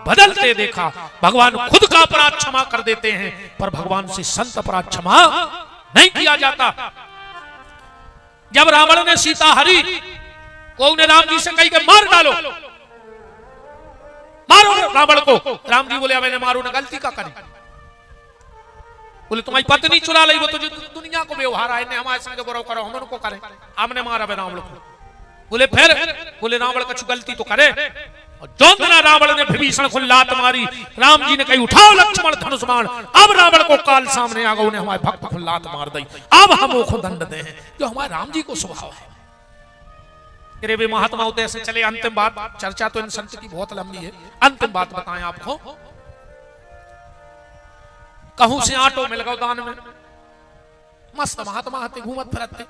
बदलते देखा। भगवान खुद का अपराध क्षमा कर देते हैं पर भगवान से संत अपराध क्षमा नहीं किया जाता। जब रावण ने सीता हरी को उन्हें राम जी से कही कि मार डालो, मारो रावण को। राम जी बोले मैंने मारो ना, गलती का करी। बोले तुम्हारी पत्नी चुरा ली, वो तो जो दुनिया को व्यवहार है, हमारे संग बुरा करो, हम उनको करें, हमने मारा रावण को। बोले फिर? बोले रावण कुछ गलती तो करे। और जो दिन रावण ने विभीषण को लात मारी, राम जी ने कही उठाओ लक्ष्मण धनुष बाण, अब रावण को काल सामने आ गया, उन्हें हमारे भक्त को लात मार दी, अब हम उसको दंड दें, जो हमारे राम जी को स्वभाव है। तेरे भी महात्मा होते ऐसे चले। अंतिम बात, चर्चा तो इन संत की बहुत लंबी है, अंतिम बात बताएं आपको। कहूं से आटो मिल गया दान में, मस्त महात्मा हते घूमत फिरते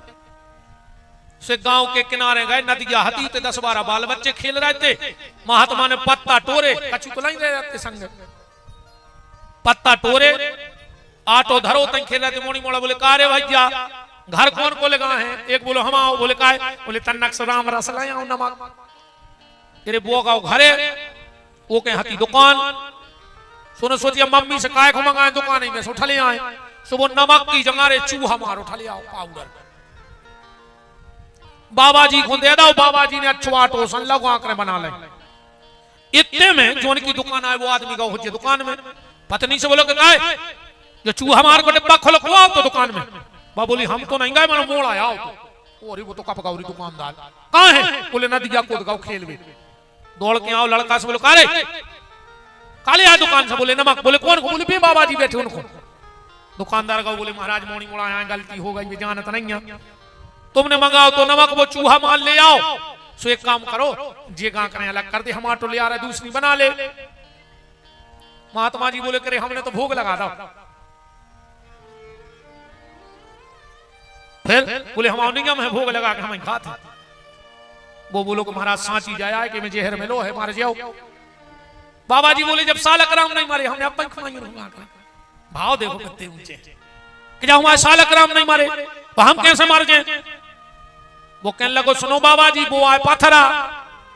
से गांव के किनारे गए, नदिया हती ते 10-12 बाल बच्चे खेल रहे थे। महात्मा ने पत्ता टोरे, कछु तो नहीं रहे संग, पत्ता टोरे आटो धरो तक खेल रहे थे। मोड़ी मोड़ा बोले का रे भैया घर कौन को लगा है? एक बोलो हम आओ। बोले का है? बोले तन्नक से राम रस लाया हूं नमक। तेरे बुआ गाँव घरे वो के हती दुकान, सुनो सोचिए मम्मी से काय को मंगाए दुकान में से उठा ले आए, सुबह नमक की जगह रे चूहा मारो उठा ले आओ पाउडर, बाबा जी को दे दो। बाबा जी ने अच्छो आटो सन लगो आंकड़े बना ले। इतने में जो उनकी दुकान आए वो आदमी गौ हो दुकान में, पत्नी से बोलो कि काय जो चूहा मार को डिब्बा खोलो खुआओ तो दुकान में। बाबा बोली हम तो नहीं गए, मैंने मोड़ आया तो। और वो तो कप गौरी दुकानदार कहाँ है? बोले नदिया कूद गाओ खेल में। दौड़ के आओ लड़का से बोलो का रे काले आ दुकान से? बोले नमक। बोले कौन को? बोले भी बाबा जी बैठे उनको। दुकानदार का बोले महाराज मोड़ी मोड़ा यहाँ गलती हो गई, जानत नहीं है, तुमने मंगाओ तो नमक वो चूहा मान ले आओ। सो एक काम करो जे गां करें अलग कर दे, हम आटो ले आ रहे दूसरी बना ले। महात्मा जी बोले करे हमने तो भोग लगा दो। फिर बोले हम नियम है भोग लगा के हमें खाते। वो बोलो कि महाराज सांची जाया कि मैं जहर में लो है मार जाओ। बाबा जी बोले जब सालक राम नहीं मारे हमने अपन भाव देखो कितने ऊंचे कि जब हमारे सालक राम नहीं मारे तो हम कैसे मार जाए? वो कहने लगो सुनो बाबा जी वो आए पत्थरा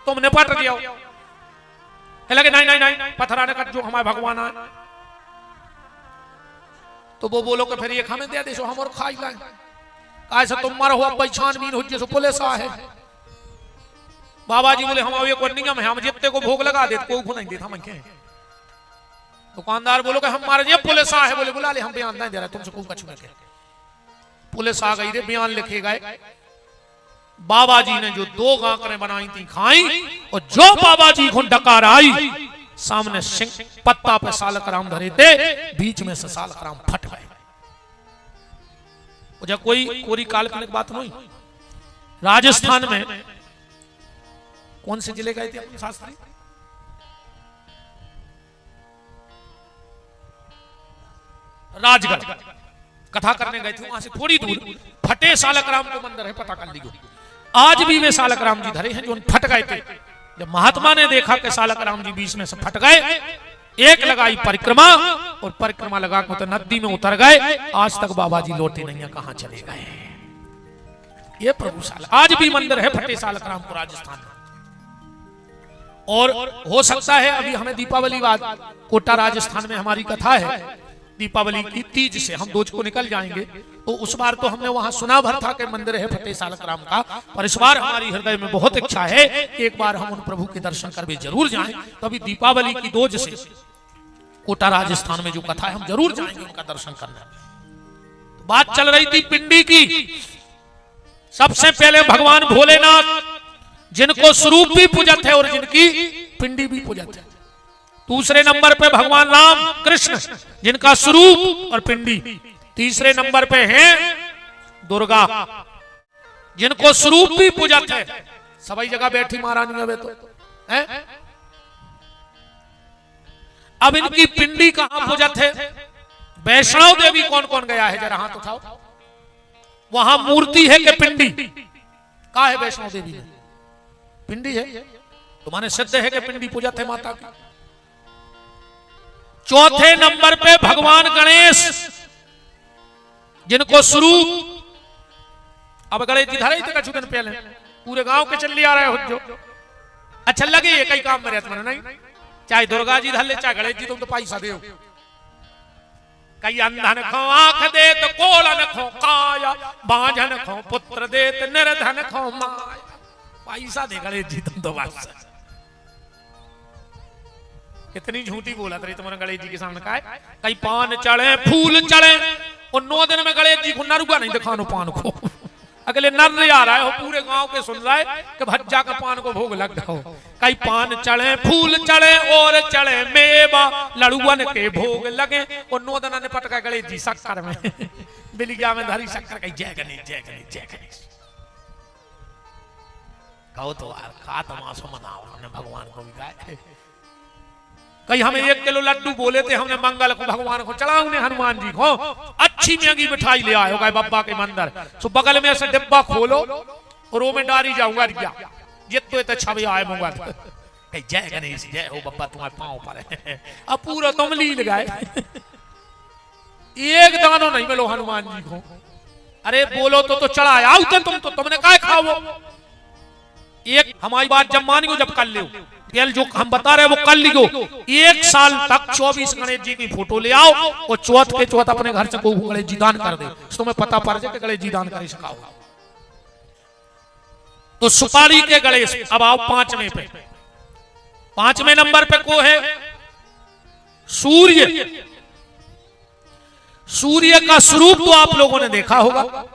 तुम निपट दियो। लगे नहीं नहीं नहीं पत्थरा ने कट जो हमारे भगवान आए। तो वो बोलो कि फिर ये हमें दे दे सो हम और खाई लाए। ऐसा तुम मारो हुआ पहचान भी हो जैसे पुलिस है। बाबा जी बोले हम ये कोई नियम है, हम जितने को भोग लगा देते कोई नहीं देता। हम क्या दुकानदार बोलो कि हम मारे पुलिस है। बोले बुला ले हम बयान नहीं दे रहे तुमसे कोई कछु नहीं। पुलिस आ गई रे, बयान लिखे गए। बाबा जी ने जो 2 गांकरें बनाई थी खाई, और जो बाबा जी को डकार आई सामने पत्ता पे सालक राम धरे थे, बीच में से सालक राम फट गए। जब कोई काल्पनिक बात नहीं। राजस्थान में कौन से जिले गए थे अपने शास्त्री? राजगढ़ कथा करने गए थे। वहां से थोड़ी दूर फटे सालक राम को मंदिर है, पता कर लीजिए। आज भी वे सालक राम जी धरे हैं जो फट गए थे। जब महात्मा ने देखा कि सालक राम जी बीच में से फट गए, एक लगाई परिक्रमा और परिक्रमा लगा कर नदी में उतर गए। आज तक बाबा जी लौटे नहीं है, कहां चले गए? ये प्रभु सालक आज भी मंदिर है फटे सालक राम को राजस्थान में। और हो सकता है अभी हमें दीपावली बाद कोटा राजस्थान में हमारी कथा है, दीपावली की तीज से हम दोज को निकल जाएंगे। तो उस बार तो हमने वहां सुना भर था कि मंदिर है फतेह सालक राम का, पर इस बार हमारी हृदय में बहुत इच्छा है कि एक बार हम उन प्रभु के दर्शन करके जरूर जाएं। तो अभी दीपावली की दोज से कोटा राजस्थान में जो कथा है हम जरूर जाएंगे उनका दर्शन करने। बात चल रही थी पिंडी की सबसे पहले भगवान भोलेनाथ जिनको स्वरूप भी पूजत है और जिनकी पिंडी भी पूजत है। दूसरे नंबर पे भगवान राम कृष्ण जिनका स्वरूप और पिंडी। तीसरे नंबर पे हैं दुर्गा जिनको स्वरूप भी पूजत है। सभी जगह बैठी महारानी वे तो है। अब इनकी पिंडी कहां पूजत है? वैष्णव देवी कौन कौन गया है जरा हाथ उठाओ। वहां मूर्ति है कि पिंडी? कहा है वैष्णव देवी में पिंडी है। तुम्हारे सिद्ध है कि पिंडी पूजत है माता की। चौथे नंबर पे भगवान गणेश जिनको स्वरूप। अब गणेश जी धरे थे कछु दिन पहले पूरे गांव के चल आ रहे हो जो। अच्छा लगे ये कई काम में रहते नहीं, चाहे दुर्गा जी धर ले चाहे गणेश जी, तुम तो पैसा दे। कई अंधन खो आंख दे तो कोलन खो काया, बांझन खो पुत्र दे तो निर्धन खो माया। पैसा दे गणेश जी तुम तो बस। कितनी झूठी बोला तेरी तुम्हारे गणेश जी के सामने का है। कई पान चढ़े फूल चढ़े और 9 दिन में गणेश जी को नरुआ नहीं दिखानो पान को। अगले नर आ रहा है हो पूरे गांव के सुन रहा है कि भज्जा का पान को भोग लग जाओ। कई पान चढ़े फूल चढ़े और चढ़े मेवा लड़ुअन के भोग लगे और 9 दिन ने पटका गणेश जी शक्कर में बिलिया में धरी शक्कर कही जय गणेश जय गणेश जय गणेश। कहो तो खा तमाशो मनाओ हमने भगवान को भी गाय। कहीं हमें 1 किलो लड्डू बोले थे हमने मंगल को भगवान को चढ़ाओ ने हनुमान जी को। अच्छी महंगी मिठाई ले आए हो बाबा के मंदिर। तो बगल में ऐसे डिब्बा खोलो और वो में डारी जाऊंगा रिया ये तो छवि आए मंगा कहीं जय गणेश जय हो बाबा तुम्हारे पांव पर। अब पूरा तुम लील गए। एक दानो नहीं मिलो हनुमान जी को। अरे बोलो तो चढ़ाया तुम तो तुमने काय खाओ। एक हमारी बात जब मानी जब कर लो जो हम बता रहे वो कर लियो। 1 साल तक 24 गणेश जी की फोटो ले आओ और चौथ के चौथ अपने घर से को गणेश जी दान कर दे। तुम्हें पता पड़ जाए कि गणेश जी दान कर सका। तो सुपारी के गणेश। अब आओ 5वें पे। 5वें नंबर पे को है सूर्य। सूर्य का स्वरूप तो आप लोगों ने देखा होगा।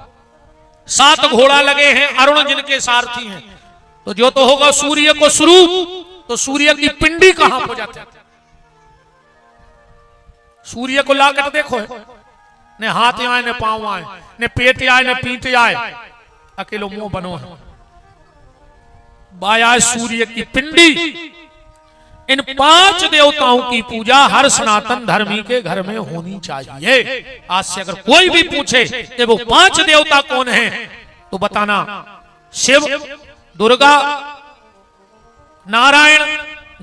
7 घोड़ा लगे हैं अरुण जिनके सारथी हैं। तो जो तो होगा सूर्य को स्वरूप। तो सूर्य की पिंडी कहां हो जाती है? सूर्य को लाकर देखो ने हाथ आए ने पांव आए ने पेट आए ने पीठ आए अकेलो मुंह बनो है। बाया सूर्य की पिंडी। इन 5 देवताओं की पूजा हर सनातन धर्मी के घर में होनी चाहिए। आज से अगर कोई भी पूछे कि वो 5 देवता कौन हैं तो बताना शिव दुर्गा नारायण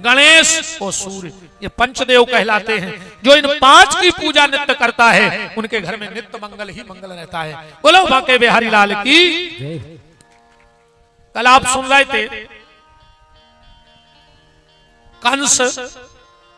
गणेश और सूर्य। ये पंचदेव कहलाते हैं। जो इन 5 की पूजा नित्य करता है उनके घर में नित्य मंगल ही मंगल रहता है। बोलो बाके बिहारी लाल की। कल आप सुन रहे थे कंस